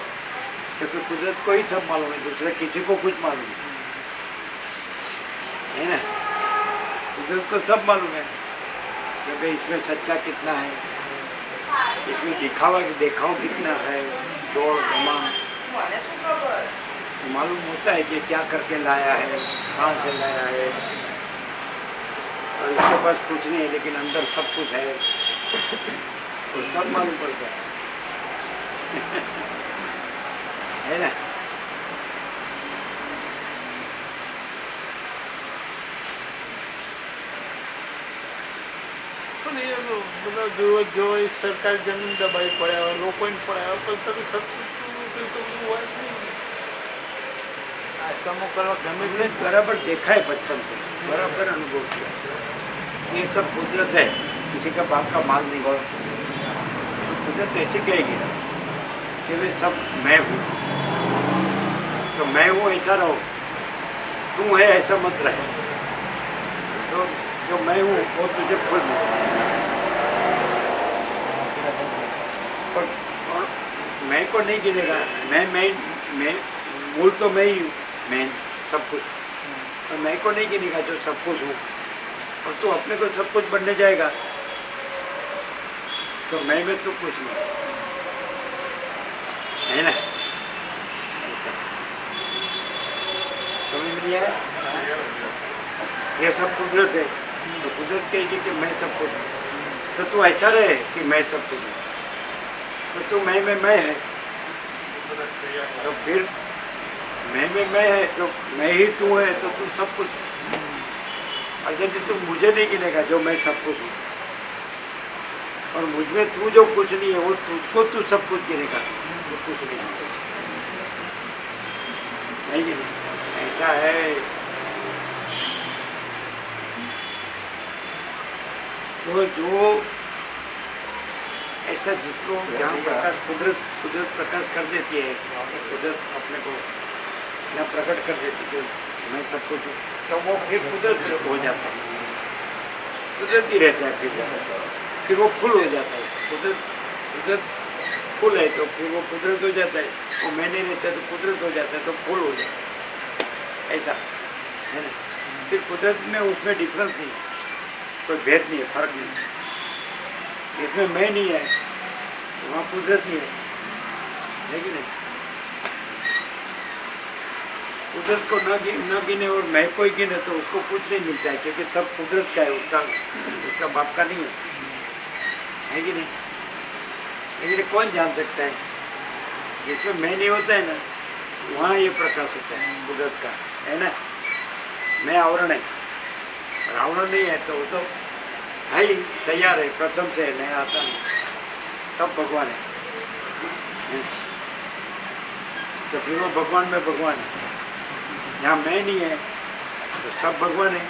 क्योंकि कुदरत को ही सब मालूम है, दूसरे किसी को कुछ मालूम नहीं है ना। कुदरत को सब मालूम है कि भाई इसमें सच्चा कितना है, इसमें देखाव कितना है, दौड़ धमाम मालूम होता है कि क्या करके लाया है, कहाँ से लाया है, और इसके पास कुछ नहीं है लेकिन अंदर सब कुछ है, तो सब मालूम पड़ता है ना। પણ એ બધા જો એ સરકાર જમીન દબાઈ પડ્યા હોય, લોકોને પડ્યા હોય, પણ તમે સબસિડી તો બધું હોય જ નહીં. આશ્રમો કરવા ગમે हमने बराबर देखा है, बचपन से बराबर अनुभव किया, ये सब कुदरत है, किसी का बाप का माल नहीं हो, तो कुदरत ऐसे कहेगी ना कि वे सब मैं हूँ, तो मैं हूँ ऐसा रहो, तू है ऐसा मत रहे, तो जो मैं हूँ वो तुझे खुद मिले। और मैं को नहीं गिनेगा, मैं मूल तो मैं ही हूँ, मैं सब कुछ, और मैं को नहीं गिनेगा जो सब कुछ हूँ, और तू अपने को सब कुछ बनने जाएगा तो मैं में तो कुछ नहीं है ना, ऐसा समझ में नहीं आया। ये सब कुदरत है, तो कुदरत कहेगी कि मैं सब कुछ हूँ, तो तू ऐसा रहे कि मैं सब कुछ हूँ, तो तू मैं में मैं है, तो फिर मैं में मैं है, तो मैं ही तू है, तो तू सब कुछ। अच्छा जी, तू मुझे नहीं गिनेगा जो मैं सब कुछ हूँ, और मुझ में तू जो कुछ नहीं है वो तुझको तू सब कुछ गिनेगा, तो कुछ नहीं गिनेगा, ऐसा है। तो जो ऐसा जिसको जहाँ प्रकाश कुदरत प्रकाश कर देती है, कुदरत अपने को यहाँ प्रकट कर देती है मैं सब कुछ हूँ, तो वो फिर कुदरत हो जाता है, कुदरत ही रहता है, फिर वो फुल हो जाता है। कुदरत फुल है तो फिर वो कुदरत हो जाता है, वो मैं नहीं रहता तो कुदरत हो जाता है, तो फुल हो जाता है, ऐसा है ना। फिर कुदरत में उसमें डिफरेंस नहीं, कोई भेद नहीं है, फर्क नहीं है। इसमें मैं नहीं है तो वहाँ कुदरत नहीं है कि नहीं। कुदरत को न गिने और मैं को ही गिने तो उसको कुछ नहीं मिलता है, क्योंकि सब कुदरत का है, उसका बाप का नहीं है कि नहीं। लेकिन कौन जान सकता है, जिसमें मैं नहीं होता है ना, वहाँ ये प्रकाश होता है कुदरत का, है ना। मैं आवरण है, और आवरण नहीं है तो वो तो है ही, तैयार है, प्रथम से नया आता नहीं, सब भगवान है। तो फिर वो भगवान में भगवान है। जहाँ मैं नहीं है तो सब भगवान है,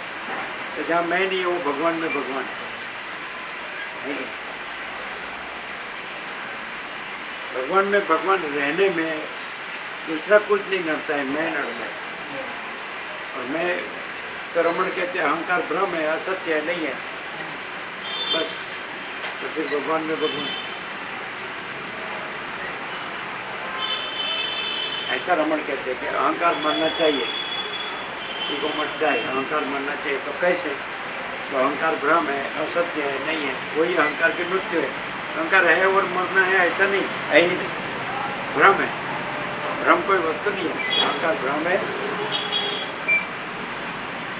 तो जहाँ मैं नहीं है वो भगवान में भगवान है कि? भगवान में भगवान रहने में दूसरा कुछ नहीं नड़ता है, मैं नड़ता है। और मैं तो रमण कहते हैं अहंकार भ्रम है, असत्य है, नहीं है, बस। तो फिर भगवान में भगवान, ऐसा रमण कहते हैं कि अहंकार मरना चाहिए, इनको मट जाए, अहंकार मरना चाहिए। तो कैसे? तो अहंकार भ्रम है, असत्य है, नहीं है, वही अहंकार की मृत्यु है। अहंकार है और मरना है ऐसा नहीं है, ही नहीं, भ्रम है। भ्रम कोई वस्तु नहीं है, अहंकार भ्रम है,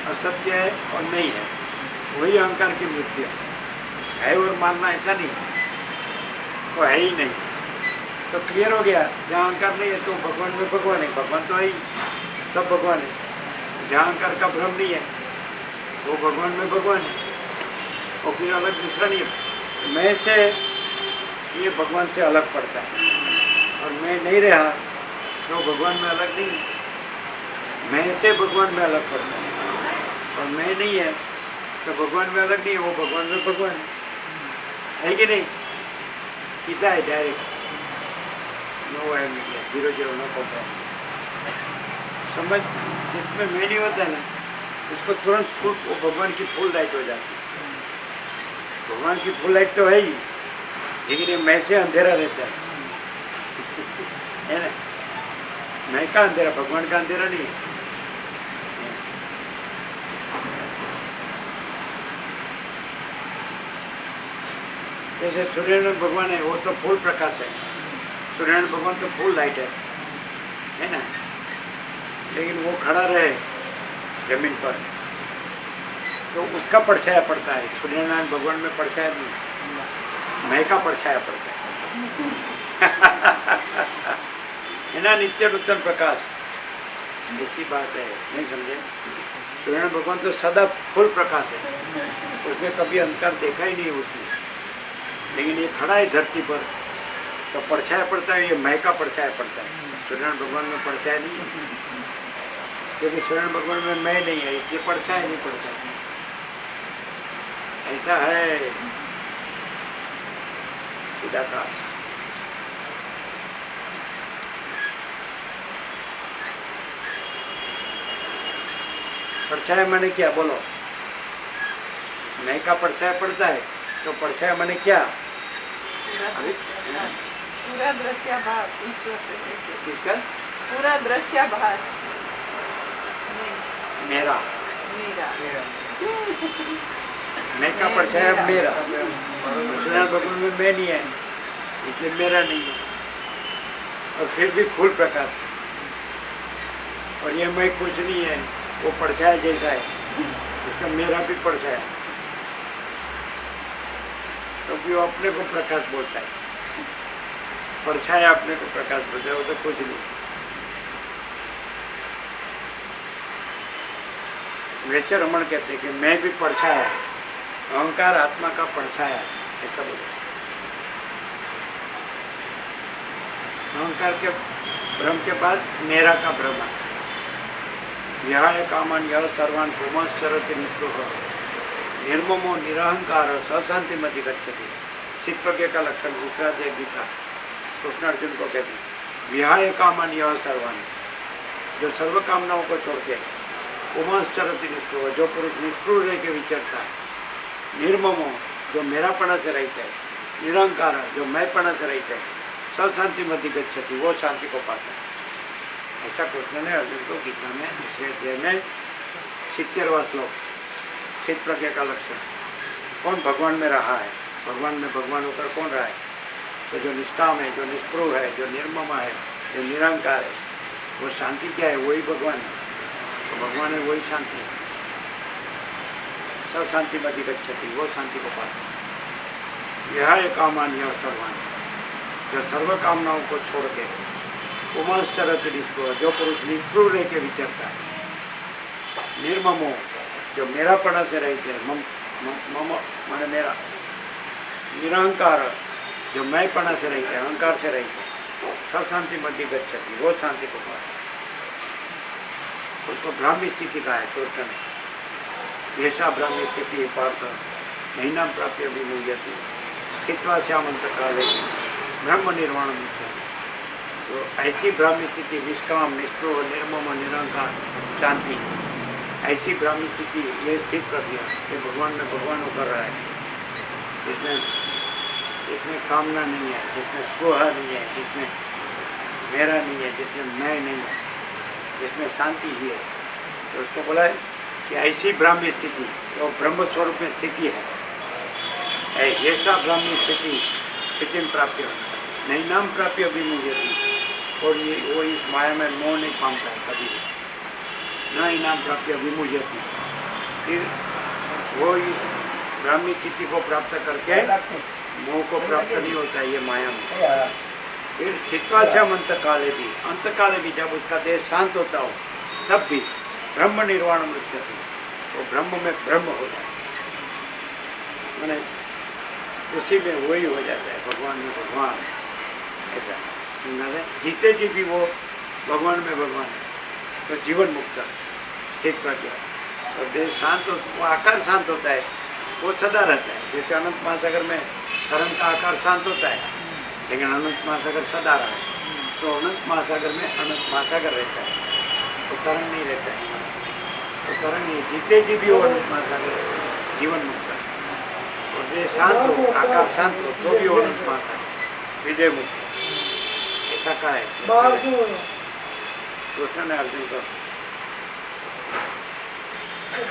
असत्य है और नहीं है, वही अहंकार की मृत्यु है और मानना ऐसा नहीं, वो है ही नहीं। तो क्लियर हो गया, जहाँ अहंकार नहीं है तो भगवान में भगवान है, भगवान तो है ही, सब भगवान है। जहाँ अहंकार का भ्रम नहीं है वो भगवान में भगवान है, और फिर अलग दूसरा नहीं है। मैं से ये भगवान से अलग पड़ता है, और मैं नहीं रहा तो भगवान में अलग नहीं है। मैं से भगवान में अलग पड़ता है, और मैं नहीं है तो भगवान में अलग नहीं है, वो भगवान में भगवान है कि नहीं? सीधा है, डायरेक्ट, नो है, 0-0 नो होता है। समझ, जिसमें मैं नहीं होता है ना उसको तुरंत फुल, वो भगवान की फुल लाइट हो जाती है। भगवान की फुल लाइट तो है ही, लेकिन ये मैं से अंधेरा रहता है ना। मैं का अंधेरा, भगवान का अंधेरा नहीं है। जैसे सूर्यनारायण भगवान है, वो तो फुल प्रकाश है, सूर्यनारायण भगवान तो फुल लाइट है ना। लेकिन वो खड़ा रहे जमीन पर तो उसका परछाया पड़ता है, सूर्यनारायण भगवान में परछाया नहीं, मैं का परछाया पड़ता है है ना। नित्य नूतन प्रकाश, ऐसी बात है, नहीं समझे? सूर्यनारायण भगवान तो सदा फुल प्रकाश है, उसमें कभी अंधकार देखा ही नहीं उसने। लेकिन ये खड़ा है धरती पर तो परछाया पड़ता है, ये मैं का परछाया पड़ता है, सूर्यनारायण भगवान में परछाया नहीं है, क्योंकि सूर्यनारायण भगवान में मैं नहीं है, इसलिए परछाया नहीं पड़ता। ऐसा है चिदाकाश। परछाया माने क्या, बोलो? मैं का परछाया पड़ता है तो परछाया माने क्या? पूरा दृश्याभास, ईश्वर से कहते हैं। किसका? पूरा दृश्याभास, मेरा, मेरा मैं का परछाया मेरा। सूर्यनारायण भगवान में मैं नहीं है, इसलिए मेरा नहीं है, और फिर भी फुल प्रकाश। और ये मैं कुछ नहीं है, वो परछाया जैसा है, इसका मेरा भी परछाया, क्योंकि वो अपने को प्रकाश बोलता है। परछाया अपने को प्रकाश बोलता है, वो तो कुछ नहीं। वैसे रमण कहते हैं कि मैं भी परछाया है, अहंकार आत्मा का परछाया है, ऐसा बोलते। अहंकार के भ्रम के बाद मेरा का भ्रम है। यह कामान यह सर्वान पुमश्चरति निस्पृह निर्ममो निरहंकार सशांति मति गच्छति। चित्तप्रज्ञ का लक्षण दूसरा अध्याय गीता कृष्ण अर्जुन को कहते हैं। विहाय कामान यह सर्वान, जो सर्व कामनाओं को छोड़ के पुमश्चरति निस्पृह, जो पुरुष निष्पृह रह के विचरता है, निर्ममो, जो मेरापना से रहता है, निरहंकार, जो मैंपना से रहता है, सशांति मति गच्छति, वो शांति को पाता है। ऐसा कृष्ण ने अर्जुन को गीता में दूसरे अध्याय में 70वां श्लोक, चित्त प्रज्ञा का लक्षण। कौन भगवान में रहा है, भगवान में भगवान होकर कौन रहा है? तो जो निष्काम है, जो निष्पृह है, जो निर्ममा है, जो निरंकार है, वो शांति क्या है? वही भगवान है। तो भगवान है, वही शांति है। सब शांति मति गच्छति, वो शांति को पाता है। यह कामान यह सर्वान, जो सर्व कामनाओं को छोड़ के पुमांश्चरति निष्प्रुव, जो पुरुष निष्प्रुव रह के विचरता है, निर्ममो, जो मेरापना से रहते हैं, मम माने मेरा, निरहंकार, जो मैंपना से रहते हैं, अहंकार से रहते हैं, सब शांति मध्य गच्छति, वो शांति को पाए। उसको ब्राह्मी स्थिति का है कृष्ण ने, ऐसा ब्राह्मी स्थिति पार्थ नैनाम प्राप्य विमुह्यति स्थित्वा श्यामंत काले ब्रह्म निर्वाण मुख्य। तो ऐसी ब्राह्मी स्थिति निष्काम, निष्प्रुव, निर्मम, निरंकार, शांति, ऐसी ब्राह्मी स्थिति ये स्थित कर दिया कि भगवान में भगवान उतर रहा है, जिसमें कामना नहीं है, जिसमें स्पृह नहीं है, जिसमें मेरा नहीं है, जिसमें मैं नहीं है, जिसमें शांति ही है। तो उसको बोला है कि ऐसी ब्राह्मी स्थिति वो ब्रह्म स्वरूप में स्थिति है, ऐसा ब्राह्मी स्थिति में प्राप्य नहीं नाम प्राप्य भी मुझे थी। और ये वो इस माया में मोह नहीं पाता है कभी भी, न इनाम प्राप्य विमुह्य थी। फिर वो इस ब्राह्मी स्थिति को प्राप्त करके मोह को प्राप्त नहीं होता है ये माया में। फिर चित्वाश्याम अंतकाले भी जब उसका देह शांत होता हो तब भी ब्रह्म निर्वाण मृत्यु थी, वो ब्रह्म में ब्रह्म हो जाए, मैंने उसी में वही हो जाता है, भगवान में भगवान। ऐसा जीते जी भी वो भगवान में भगवान है, तो जीवन मुक्त सिद्ध प्रज्ञा। और देह शांत वो आकार शांत होता है, वो सदा रहता है। जैसे अनंत महासागर में तरंग का आकार शांत होता है, लेकिन अनंत महासागर सदा रहा है। तो अनंत महासागर में अनंत महासागर रहता है, तो तरंग नहीं रहता है, तो तरंग नहीं, जीते जी भी वो अनंत महासागर जीवन मुक्त है। और देह शांत हो, आकार शांत हो, तो भी वो अनंत महासागर विजय मुक्त। ऐसा का है कृष्ण ने अर्जुन को,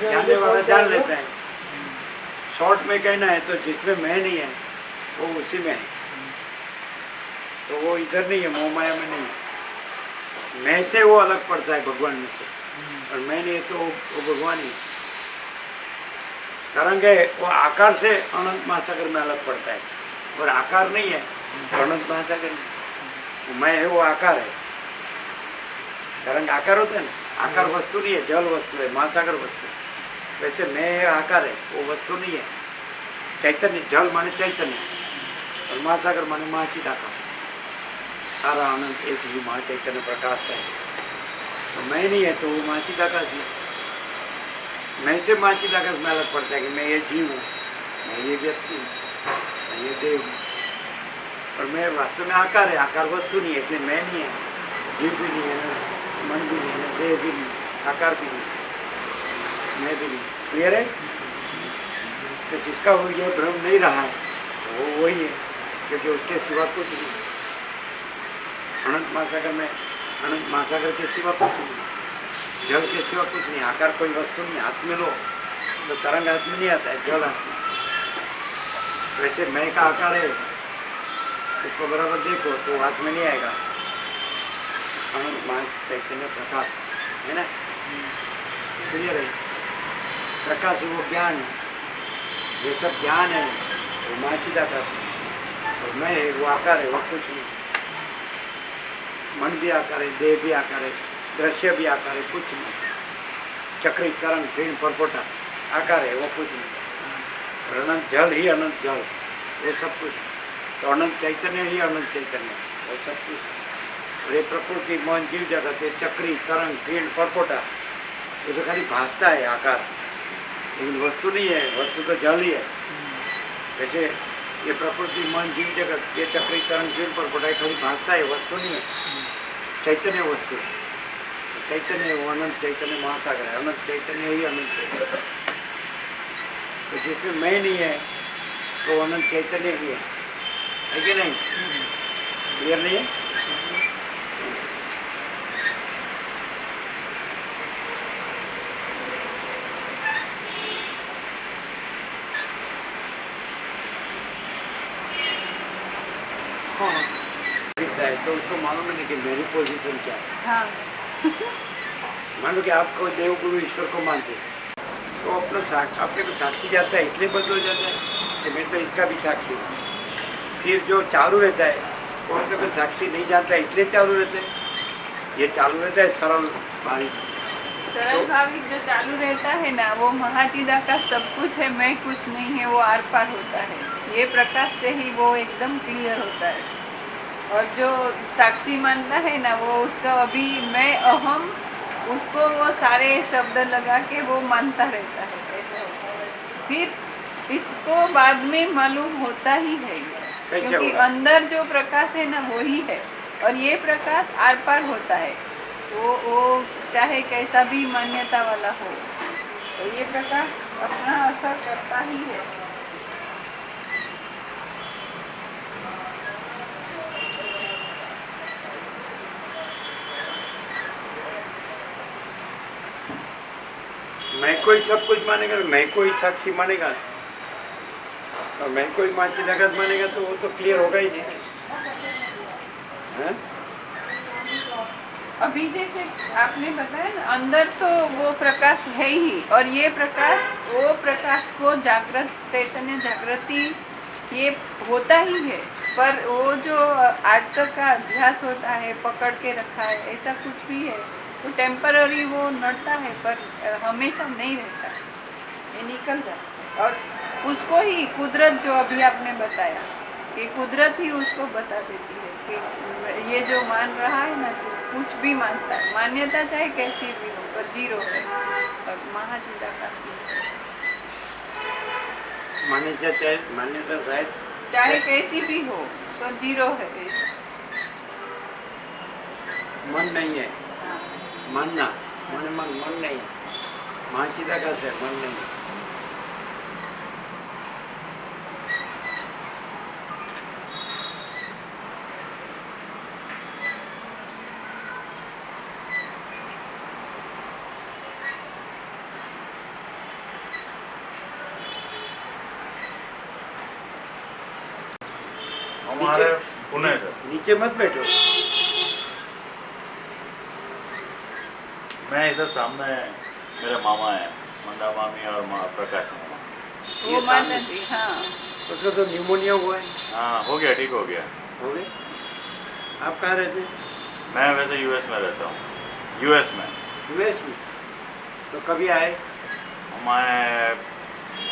जानने वाला जान लेता है। शॉर्ट में कहना है तो जिसमें मैं नहीं है वो उसी में है, तो वो इधर नहीं है, मोह माया में नहीं है। मैं से वो अलग पड़ता है भगवान में से, और मैं नहीं है तो वो भगवान ही। तरंग है वो आकार से अनंत महासागर में अलग पड़ता है, और आकार नहीं है तो अनंत महासागर में। मैं है वो आकार है, तरंग आकार होता है ना, आकार वस्तु नहीं है, जल वस्तु है, महासागर वस्तु है। वैसे मैं है आकार है, वो वस्तु नहीं है, चैतन्य। जल माने चैतन्य, और महासागर माने महाचित आकाश। सारा आनंद एक ही महाचैतन्य प्रकाश है। तो मैं नहीं है तो वो महाचित आकाश है। मैं से महाचित आकाश में अलग पड़ता है कि मैं ये जीव हूँ, मैं ये व्यक्ति हूँ, मैं ये देव हूँ। और मैं वास्तव में आकार है, आकार वस्तु नहीं है, इसलिए मैं नहीं है, जीव भी नहीं है, मन भी नहीं है, देह भी नहीं, आकार भी नहीं, मैं भी नहीं। क्लियर है? तो जिसका वो ये भ्रम नहीं रहा है वो वही है, क्योंकि उसके सिवा कुछ नहीं। अनंत महासागर में अनंत महासागर के सिवा कुछ नहीं, जल के सिवा कुछ नहीं, आकार कोई वस्तु नहीं। हाथ में लो तो तरंग हाथ में नहीं आता है, जल हाथ में। वैसे मैं का आकार है, उसको बराबर देखो तो हाथ में नहीं आएगा। अनंत महा चैतन्य प्रकाश है ना, क्लियर है? प्रकाश वो ज्ञान है, ये सब ज्ञान है, वो महाचित आकाश है। और मैं है वो आकार है, वो कुछ नहीं। मन भी आकार है, देह भी आकार है, दृश्य भी आकार है, कुछ नहीं। चक्री तरंग फिर परपोटा आकार है, वो कुछ नहीं। और अनंत जल ही अनंत जल, वो सब कुछ। तो अनंत चैतन्य ही अनंत चैतन्य, वो सब कुछ। और ये प्रकृति मन जीव जगत है, चक्री तरंग फील्ड परपोटा, ये तो खाली भासता है आकार, लेकिन वस्तु नहीं है। वस्तु तो जल ही है। वैसे ये प्रकृति मन जीव जगत, ये चक्री तरंग फील्ड परपोटा खाली भासता है, वस्तु नहीं है। चैतन्य वस्तु, चैतन्य वो अनंत चैतन्य महासागर है, अनंत चैतन्य ही अनंत चैतन्य। तो जिसमें मैं नहीं है तो अनंत चैतन्य ही है कि नहीं? क्लियर नहीं है? है तो उसको मालूम नहीं कि मेरी पोजीशन क्या है। हाँ। मान लो कि आप कोई देव गुरु ईश्वर को मानते हैं, तो अपने को साक्षी जाता है, इसलिए बदल हो जाता है कि मैं तो इसका भी साक्षी हूँ। फिर जो चालू रहता है वो अपने को साक्षी नहीं जानता है, इसलिए चालू रहता है। ये चालू रहता है सरल भाई। सरल भाविक जो चालू रहता है ना, वो महाचिदा का सब कुछ है, मैं कुछ नहीं है, वो आर पार होता है। ये प्रकाश से ही वो एकदम क्लियर होता है। और जो साक्षी मानता है ना, वो उसका अभी मैं अहम, उसको वो सारे शब्द लगा के वो मानता रहता है, ऐसा होता है। फिर इसको बाद में मालूम होता ही है, क्योंकि होगा? अंदर जो प्रकाश है ना वही है, और ये प्रकाश आर पार होता है। वो चाहे कैसा भी मान्यता वाला हो, तो ये प्रकाश अपना असर करता ही है। मैं कोई सब कुछ मानेगा, मैं कोई साक्षी मानेगा, और मैं कोई माची जगत मानेगा, तो वो तो क्लियर होगा ही नहीं। हैं? अभी जैसे आपने बताया ना, अंदर तो वो प्रकाश है ही, और ये प्रकाश वो प्रकाश को जागृत चैतन्य जागृति ये होता ही है। पर वो जो आज तक का अभ्यास होता है, पकड़ के रखा है, ऐसा कुछ भी है, तो टेम्पररी वो नड़ता है, पर हमेशा नहीं रहता है, ये निकल जाता है। और उसको ही कुदरत, जो अभी आपने बताया कि कुदरत ही उसको बता देती है कि ये जो मान रहा है ना, तो कुछ भी मानता है, मान्यता चाहे कैसी भी हो, पर जीरो है, और महाचिदाकाश है। मान्यता शायद चाहे कैसी भी हो, तो जीरो है ऐसा। मन नहीं है, हाँ। मानना मन नहीं है, महाचिदा का है, मन नहीं है। हमारे पुणे से। नीचे मत बैठो। मैं इधर सामने मेरे मामा है, मंदा मामी और प्रकाश मामा। वो मानती, हाँ। उसको तो न्यूमोनिया हुआ है। हाँ, हो गया, ठीक हो गया। हो गए? आप कहाँ रहते हैं? मैं वैसे यूएस में रहता हूँ, यूएस में। यूएस में? तो कभी आए? मैं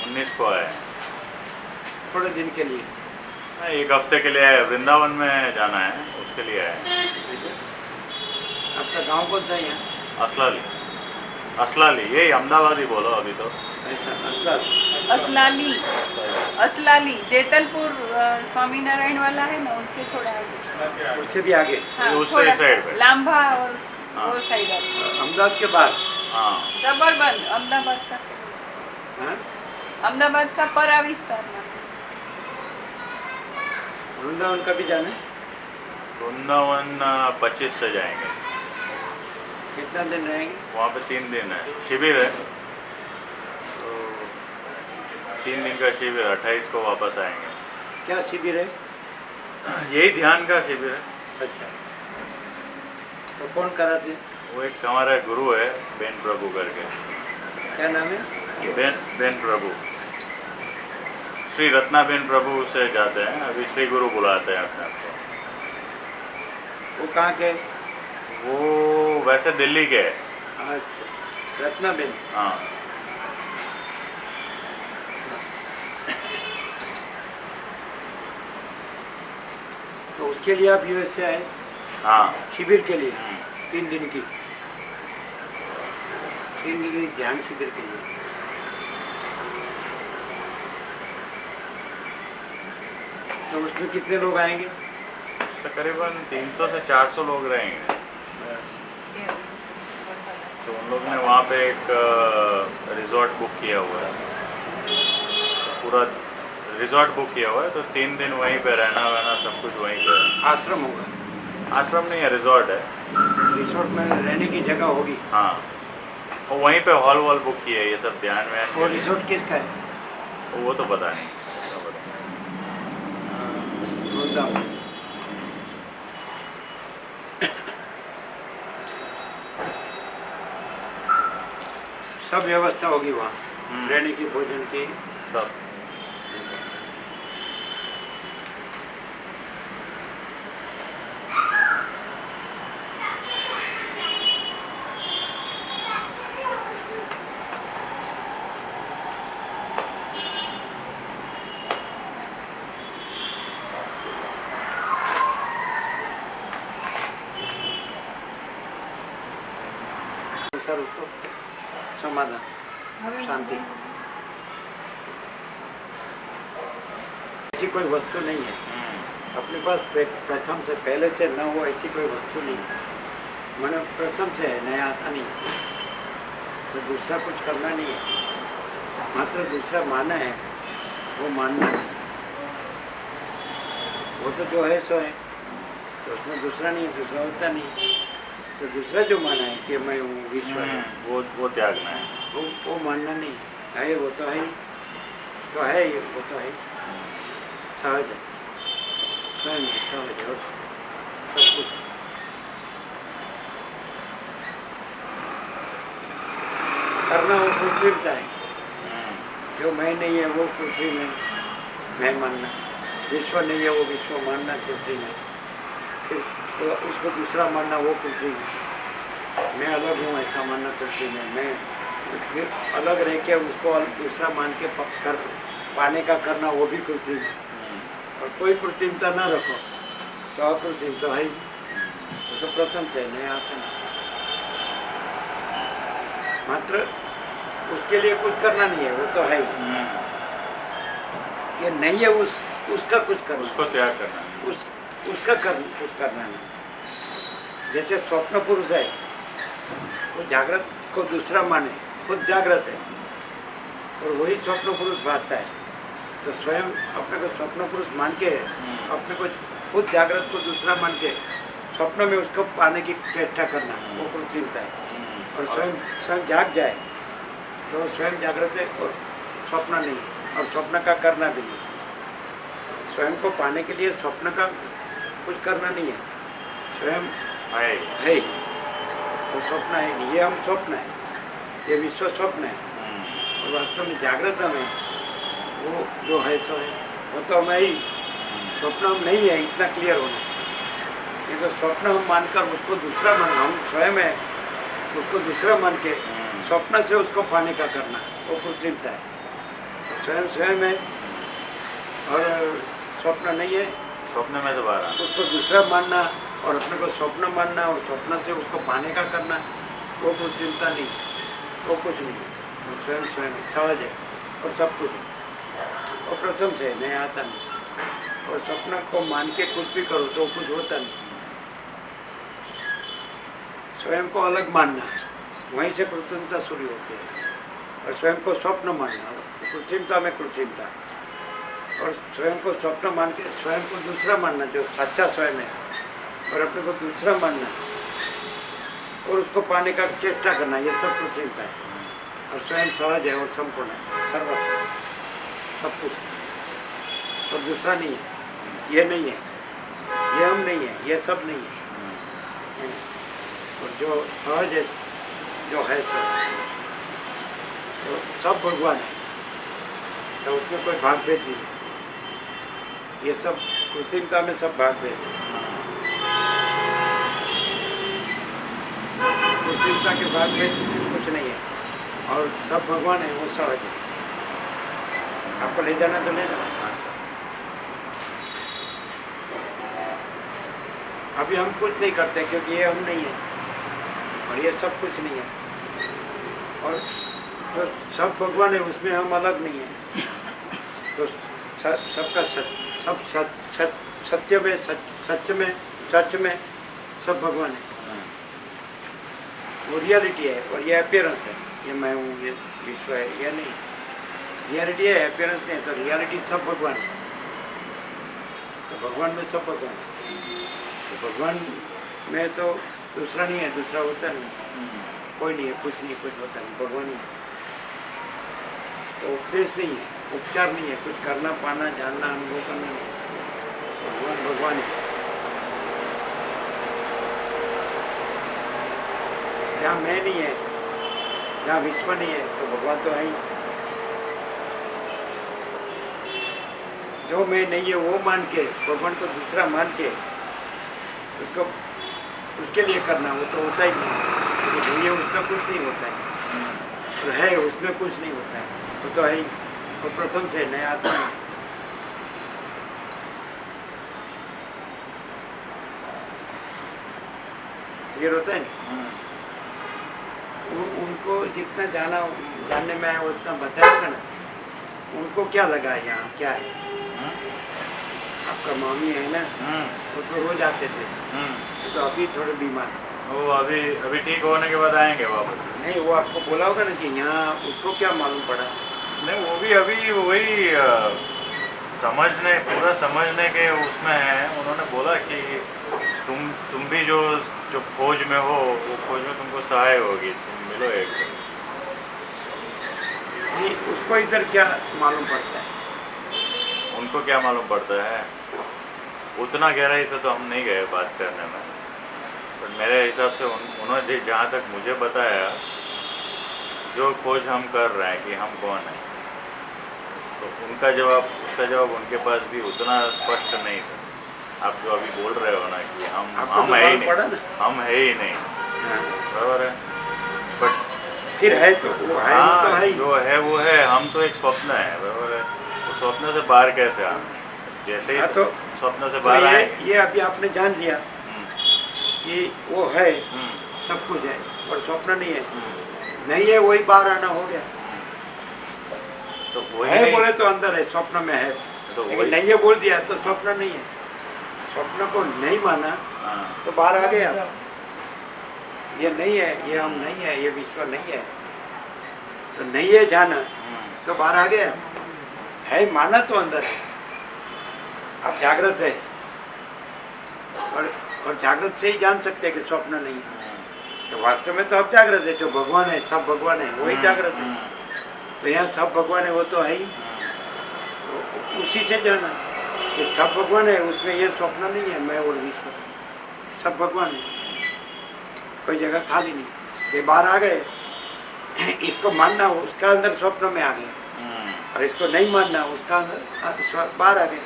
19 को आए। थोड़े दिन के लिए? मैं 1 हफ्ते के लिए आया, वृंदावन में जाना है, उसके लिए आया। आपका गांव कौन सा है यहाँ? असलाली, यही अहमदाबाद ही बोलो अभी तो। ऐसा असला असलाली जेतलपुर स्वामीनारायण वाला है ना, उससे थोड़ा आगे। उससे भी आगे? हाँ, उससे थोड़ा साइड सा पे। लांबा और हाँ। वो साइड आता है। अहमदाबाद के बाद? हाँ। सबरबन अहमदाबाद का suburban। हाँ? अहमदाबाद का परा विस्तार में। वृंदावन कभी जाना? वृंदावन 25 से जाएंगे। कितना दिन रहेंगे? वहाँ पे 3 दिन है, शिविर है, तो 3 दिन का शिविर, 28 को वापस आएंगे। क्या शिविर है? यही ध्यान का शिविर है। अच्छा, तो कौन कराते? वो एक हमारा गुरु है, बेन प्रभु करके। क्या नाम है? बेन प्रभु, श्री रत्नाबेन प्रभु से जाते हैं, अभी श्री गुरु बुलाते हैं अपने आप को। वो कहाँ के? वो वैसे दिल्ली के है। अच्छा, रत्नाबेन। हाँ। तो उसके लिए आप यूएस से आए? हाँ। शिविर के लिए? 3 दिन की? 3 दिन की ध्यान शिविर के लिए? तो उसमें कितने लोग आएंगे? तकरीबन 300 से 400 लोग रहेंगे। तो उन लोगों ने वहाँ पे एक रिजॉर्ट बुक किया हुआ है, पूरा रिजॉर्ट बुक किया हुआ है, तो 3 दिन वहीं पे रहना वहना सब कुछ वहीं पे है। आश्रम होगा? आश्रम नहीं है, रिजॉर्ट है। रिसोर्ट में रहने की जगह होगी? हाँ, और वहीं पे हॉल वॉल बुक किया है, ये सब ध्यान में। वो रिसोर्ट किसका है? वो तो पता नहीं। वृंदावन। सब व्यवस्था होगी वहाँ, रहने की, भोजन की, सब। अनुसार उसको समाधान शांति। ऐसी कोई वस्तु नहीं है अपने पास प्रथम से पहले से न हो ऐसी कोई वस्तु नहीं है। मैंने प्रथम से है, नया आता नहीं, तो दूसरा कुछ करना नहीं है, मात्र दूसरा माना है वो मानना नहीं। वो तो जो है सो है, तो उसमें दूसरा नहीं है, दूसरा होता नहीं। तो दूसरा जो माना है कि मैं हूँ विश्व है, वो त्यागना है। वो मानना नहीं है, वो तो है ही, तो है ही, वो तो है ही, सहज है, स्वयं है, सहज है और सब कुछ। करना वो कृत्रिमता है, जो मैं नहीं है वो कृत्रिम है, मैं मानना। विश्व नहीं है वो विश्व मानना कृत्रिम है, फिर तो उसको दूसरा मानना वो कृत्रिम है। मैं अलग हूँ ऐसा मानना कृत्रिम है। मैं फिर अलग रह के उसको दूसरा मान के कर पाने का करना वो भी कृत्रिम है। और कोई कृत्रिमता न रखो तो अकृत्रिम तो है ही, वो तो प्रथम से नहीं आता नहीं। मात्र उसके लिए कुछ करना नहीं है, वो तो है ही। ये नहीं है उसका कुछ करना, उसको त्याग करना है। उसका कुछ करना नहीं। जैसे स्वप्न पुरुष है, वो जागृत को दूसरा माने, खुद जागृत है और वही स्वप्न पुरुष भासता है। तो स्वयं अपने को स्वप्न पुरुष मान के, अपने को खुद जागृत को दूसरा मान के स्वप्न में उसको पाने की चेष्टा करना, वो कृत्रिमता है। और स्वयं जाग जाए तो स्वयं जागृत है और स्वप्न नहीं, और स्वप्न का करना भी नहीं। स्वयं को पाने के लिए स्वप्न का कुछ करना नहीं है, स्वयं है ही, वो स्वप्न है नहीं। ये हम स्वप्न है, ये विश्व स्वप्न है, और वास्तव में जागृत में वो जो है सो है, वो तो हम ही, स्वप्न हम नहीं है, इतना क्लियर होना। ये तो स्वप्न हम मानकर उसको दूसरा मानना, हम स्वयं है उसको दूसरा मान के स्वप्न से उसको पाने का करना, वो कृत्रिमता है। स्वयं है और स्वप्न नहीं है, स्वप्न में दोबारा उसको दूसरा मानना और अपने को स्वप्न मानना और स्वप्न से उसको पाने का करना, वो कुछ चिंता नहीं, वो कुछ नहीं। वो स्वयं सहज है और सब कुछ है, और प्रथम से नहीं आता नहीं। और स्वप्न को मान के कुछ भी करो तो कुछ होता नहीं। स्वयं को अलग मानना, वहीं से कृत्रिमता शुरू होती है। और स्वयं को स्वप्न मानना, कृत्रिमता में कृत्रिमता। और स्वयं को स्वप्न मान के स्वयं को दूसरा मानना, जो सच्चा स्वयं है, और अपने को दूसरा मानना और उसको पाने का चेष्टा करना, ये सब कृत्रिमता है। और स्वयं सहज है और संपूर्ण है, सर्वस्व, सब कुछ। और दूसरा नहीं है, ये नहीं है, ये हम नहीं है, ये सब नहीं है। और जो सहज है, जो है सब, तो सब भगवान है, तो उसमें कोई भाग भेद नहीं। ये सब कृत्रिमता में सब भाग भेद है। कृत्रिमता के भाग भेद कुछ नहीं है, और सब भगवान है, वो सहज है। आपको ले जाना तो ले जाना। अभी हम कुछ नहीं करते क्योंकि ये हम नहीं है और ये सब कुछ नहीं है। और जो सब भगवान है उसमें हम अलग नहीं है। तो सबका सत्य में सच में सब भगवान है। वो रियलिटी है और ये अपीयरेंस है, ये मैं हूँ, ये विश्व है, ये नहीं। रियलिटी है, अपीयरेंस नहीं। तो रियलिटी सब भगवान है, तो भगवान में सब भगवान है। तो भगवान में तो दूसरा नहीं है, दूसरा होता नहीं, कोई नहीं है, कुछ नहीं, कुछ होता नहीं, भगवान ही है। तो उपदेश नहीं है, उपचार नहीं है, कुछ करना, पाना, जानना, अनुभव करना नहीं। भगवान भगवान है। जहाँ मैं नहीं है, जहाँ विश्व नहीं है, तो भगवान तो है ही। जो मैं नहीं है वो मान के, भगवान को दूसरा मान के उसको उसके लिए करना, वो तो होता ही नहीं। जो है उसका कुछ नहीं होता है, और है उसमें कुछ नहीं होता है, वो तो है ही। वो प्रथम से नया आता है। ये होता है ना, उनको जितना जानने में आया उतना बताएगा ना। उनको क्या लगा यहाँ क्या है? आपका मामी है ना, वो तो रोज आते थे, तो अभी थोड़े बीमार हैं। वो अभी ठीक होने के बाद आएंगे वापस। नहीं, वो आपको बोला होगा ना कि यहाँ उसको क्या मालूम पड़ा? नहीं, वो भी अभी वही पूरा समझने के उसमें है। उन्होंने बोला कि तुम भी जो खोज में हो, वो खोज में तुमको सहाय होगी, तुम मिलो एक दिन। नहीं, उसको इधर क्या मालूम पड़ता है? उनको क्या मालूम पड़ता है? उतना गहराई से तो हम नहीं गए बात करने में, पर मेरे हिसाब से उन्होंने जहाँ तक मुझे बताया, जो खोज हम कर रहे हैं कि हम कौन हैं, तो उसका जवाब उनके पास भी उतना स्पष्ट नहीं था। आप जो अभी बोल रहे हो ना कि आपको हम तो है ही मालूम पड़ा नहीं, ना? हम है ही नहीं, हाँ। बराबर है। बट फिर है तो वो है, वो तो है ही। जो है वो है, हम तो एक स्वप्न है, बराबर है। तो स्वप्न से बाहर कैसे आए? जैसे हाँ, ही तो स्वप्न से तो बाहर आए। ये अभी आपने जान लिया कि वो है, सब कुछ है, और स्वप्न नहीं है। नहीं है वही बाहर आना हो गया। तो वही है नहीं, बोले तो अंदर है, स्वप्न में है। तो लेकिन वही नहीं है बोल दिया तो स्वप्न नहीं है। स्वप्न को नहीं माना हाँ, तो बाहर आ गया। ये नहीं है, ये हम नहीं है, ये विश्व नहीं है, तो नहीं है जाना तो बाहर आ गया। है माना तो अंदर है। आप जागृत है, और जागृत से ही जान सकते हैं कि स्वप्न नहीं है। तो वास्तव में तो आप जागृत है, जो भगवान है, सब भगवान है, वही जागृत है। तो यहाँ सब भगवान है, वो तो है ही। तो उसी से जाना कि सब भगवान है, उसमें ये स्वप्न नहीं है, मैं और विश्व, सब भगवान है, कोई जगह खाली नहीं। ये बाहर आ गए, इसको मानना उसका अंदर स्वप्न में आ गया, और इसको नहीं मानना उसका अंदर बाहर आ गया।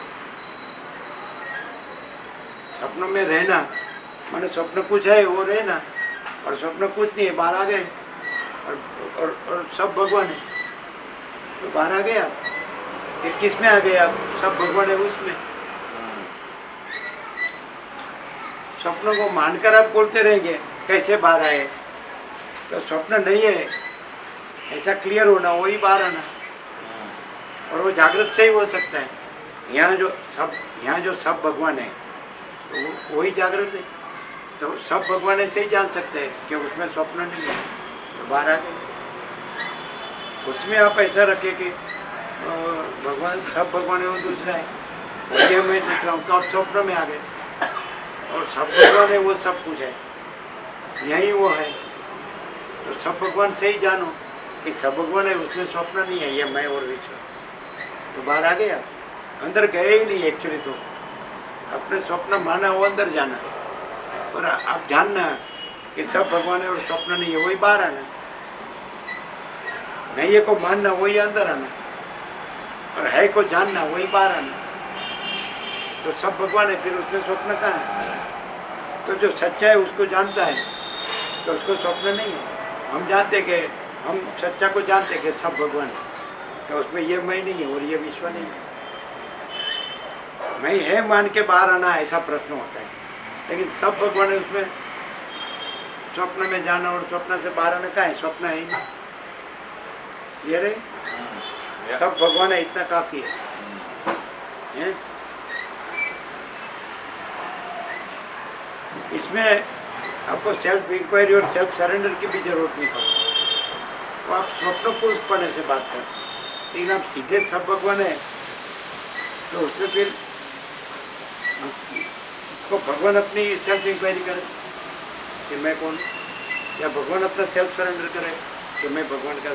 स्वप्न में रहना माने स्वप्न कुछ है वो रहना, और स्वप्न कुछ नहीं है, बाहर आ गए, और सब भगवान है तो बाहर आ गए आप। फिर किस में आ गए आप? सब भगवान है उसमें। स्वप्न को मानकर आप बोलते रहेंगे कैसे बाहर आए, तो स्वप्न नहीं है ऐसा क्लियर होना, वही बाहर आना। और वो जागृत से ही हो सकता है। यहाँ जो सब भगवान है तो वही जागृत है, तो सब भगवान ऐसे ही जान सकते हैं कि उसमें स्वप्न नहीं है, तो बाहर आ गए। उसमें आप ऐसा रखें कि भगवान सब भगवान है, वो दूसरा है, ये मैं दूसरा हूँ, तो आप स्वप्न में आ गए। और सब भगवान है, वो सब कुछ है, यही वो है। तो सब भगवान से ही जानो कि सब भगवान है, उसमें स्वप्न नहीं है, ये मैं और विश्व, तो बाहर आ गया। अंदर गए ही नहीं एक्चुअली, तो अपने स्वप्न माना वो अंदर जाना, और आप जानना कि सब भगवान है और स्वप्न नहीं है, वही बाहर आना। नहीं है को मानना, वही अंदर आना, और है को जानना, वही बाहर आना। तो सब भगवान है, फिर उसमें स्वप्न कहाँ है? तो जो सच्चा है उसको जानता है, तो उसको स्वप्न नहीं है। हम जानते कि हम सच्चा को जानते कि सब भगवान है, तो उसमें ये मैं नहीं है और ये विश्व नहीं है। मैं है मान के बाहर आना, ऐसा प्रश्न होता है। लेकिन सब भगवान है, उसमें स्वप्न में जाना और स्वप्न से बाहर आना कहाँ है? स्वप्न है ही नहीं, ये रहे सब भगवान है, इतना काफी है। इसमें आपको सेल्फ इंक्वायरी और सेल्फ सरेंडर की भी जरूरत नहीं पड़ती। तो आप स्वप्न पुरुषपने से बात करते हैं, लेकिन आप सीधे सब भगवान है, तो उसमें फिर तो भगवान अपनी सेल्फ इंक्वायरी करे कि मैं कौन, या भगवान अपना सेल्फ सरेंडर करे कि मैं भगवान का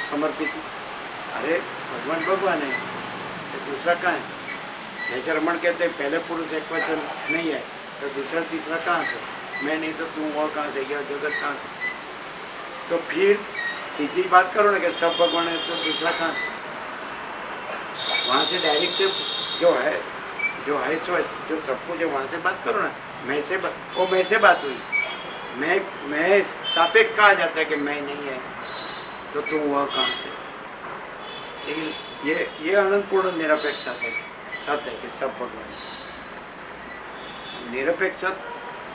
समर्पित हूँ। अरे भगवान भगवान है, तो दूसरा कहाँ है? जैसे रमन कहते हैं पहले पुरुष एक वचन नहीं है, तो दूसरा तीसरा कहाँ से? मैं नहीं तो तू, और कहाँ से, यह जगत कहाँ से? तो फिर सीधी बात करो ना कि सब भगवान है, तो दूसरा कहाँ से? वहाँ से डायरेक्ट से जो है सो जो सब कुछ है, वहाँ से बात करो ना। मैं से बात हुई, मैं सापेक्ष कहा जाता है कि मैं नहीं है, तो तुम वह कहाँ से? लेकिन ये अनंतपूर्ण निरपेक्ष सत्य है कि सब भगवान निरपेक्ष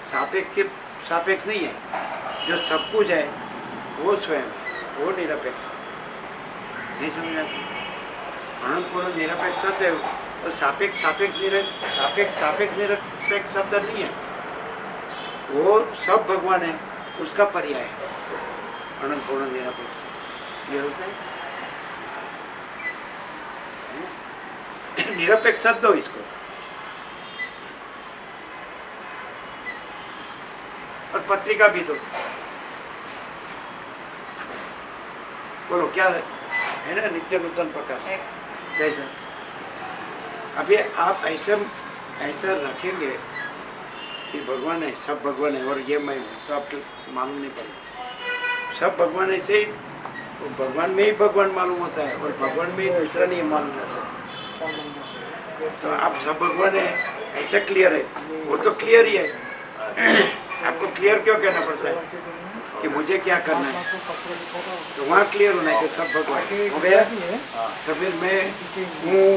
सापेक्ष नहीं है। जो सब कुछ है वो स्वयं है, वो निरपेक्ष नहीं समझा। अनंत पूर्ण निरपेक्ष सत्य है और सापेक्ष सापेक्ष निरपेक्ष शब्द नहीं है, वो सब भगवान है उसका पर्याय है अनंत पूर्ण निरपेक्ष। ये होता है निरपेक्ष शब्द दो इसको। और पत्रिका भी दो, बोलो क्या है ना, नित्य नूतन प्रकाश कैसा। अभी आप ऐसा रखेंगे कि भगवान है, सब भगवान है और ये मैं हूँ, तो आपको मालूम नहीं पड़ेगा। सब भगवान ऐसे ही, वो भगवान में ही भगवान मालूम होता है और भगवान में ही दूसरा नहीं मालूम होता है। तो आप सब भगवान है ऐसा क्लियर है, वो तो क्लियर ही है। आपको क्लियर क्यों कहना पड़ता है कि मुझे क्या करना है, तो वहाँ क्लियर होना है कि सब भगवान हो गया। तो फिर मैं हूँ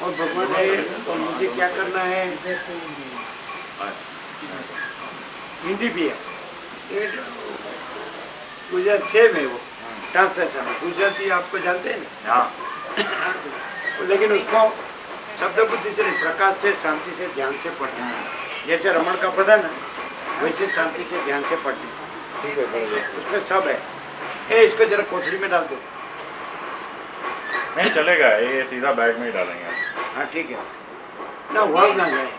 और भगवान है और मुझे क्या करना है। हिंदी भी है, गुजरात सेम है, वो ट्रांसलेशन है गुजराती, आपको जानते हैं ना। हाँ लेकिन उसको शब्द बुद्धि से नहीं, प्रकाश से शांति से ध्यान से पढ़ना है। जैसे रमण का पढ़ा ना, वैसे शांति से ध्यान से पढ़ना। ठीक है बराबर। उसमें सब है। ए इसको जरा कोठरी में डाल दो। नहीं चलेगा, ये सीधा बैग में ही डालेंगे। हाँ ठीक है ना, वर्ड ना जाए।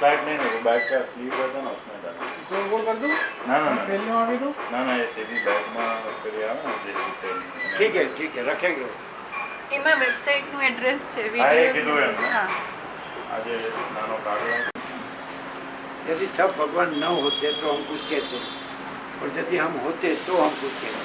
बैग नहीं, वो बैग का स्लीव रहता है ना, उसमें डालेंगे। गोल कर दूँ ना ना ना फैलने वाली तो ना, ये सीधी बैग में કરી આવે ને જે રીતે ठीक है रखेंगे। એમાં વેબસાઇટનું એડ્રેસ છે, હા, એ વિડીયોઝ કીધું એમ. હા આજે નાનો કાગળ यदि सब भगवान न होते तो हम कुछ कहते, और यदि हम होते तो हम कुछ कहते।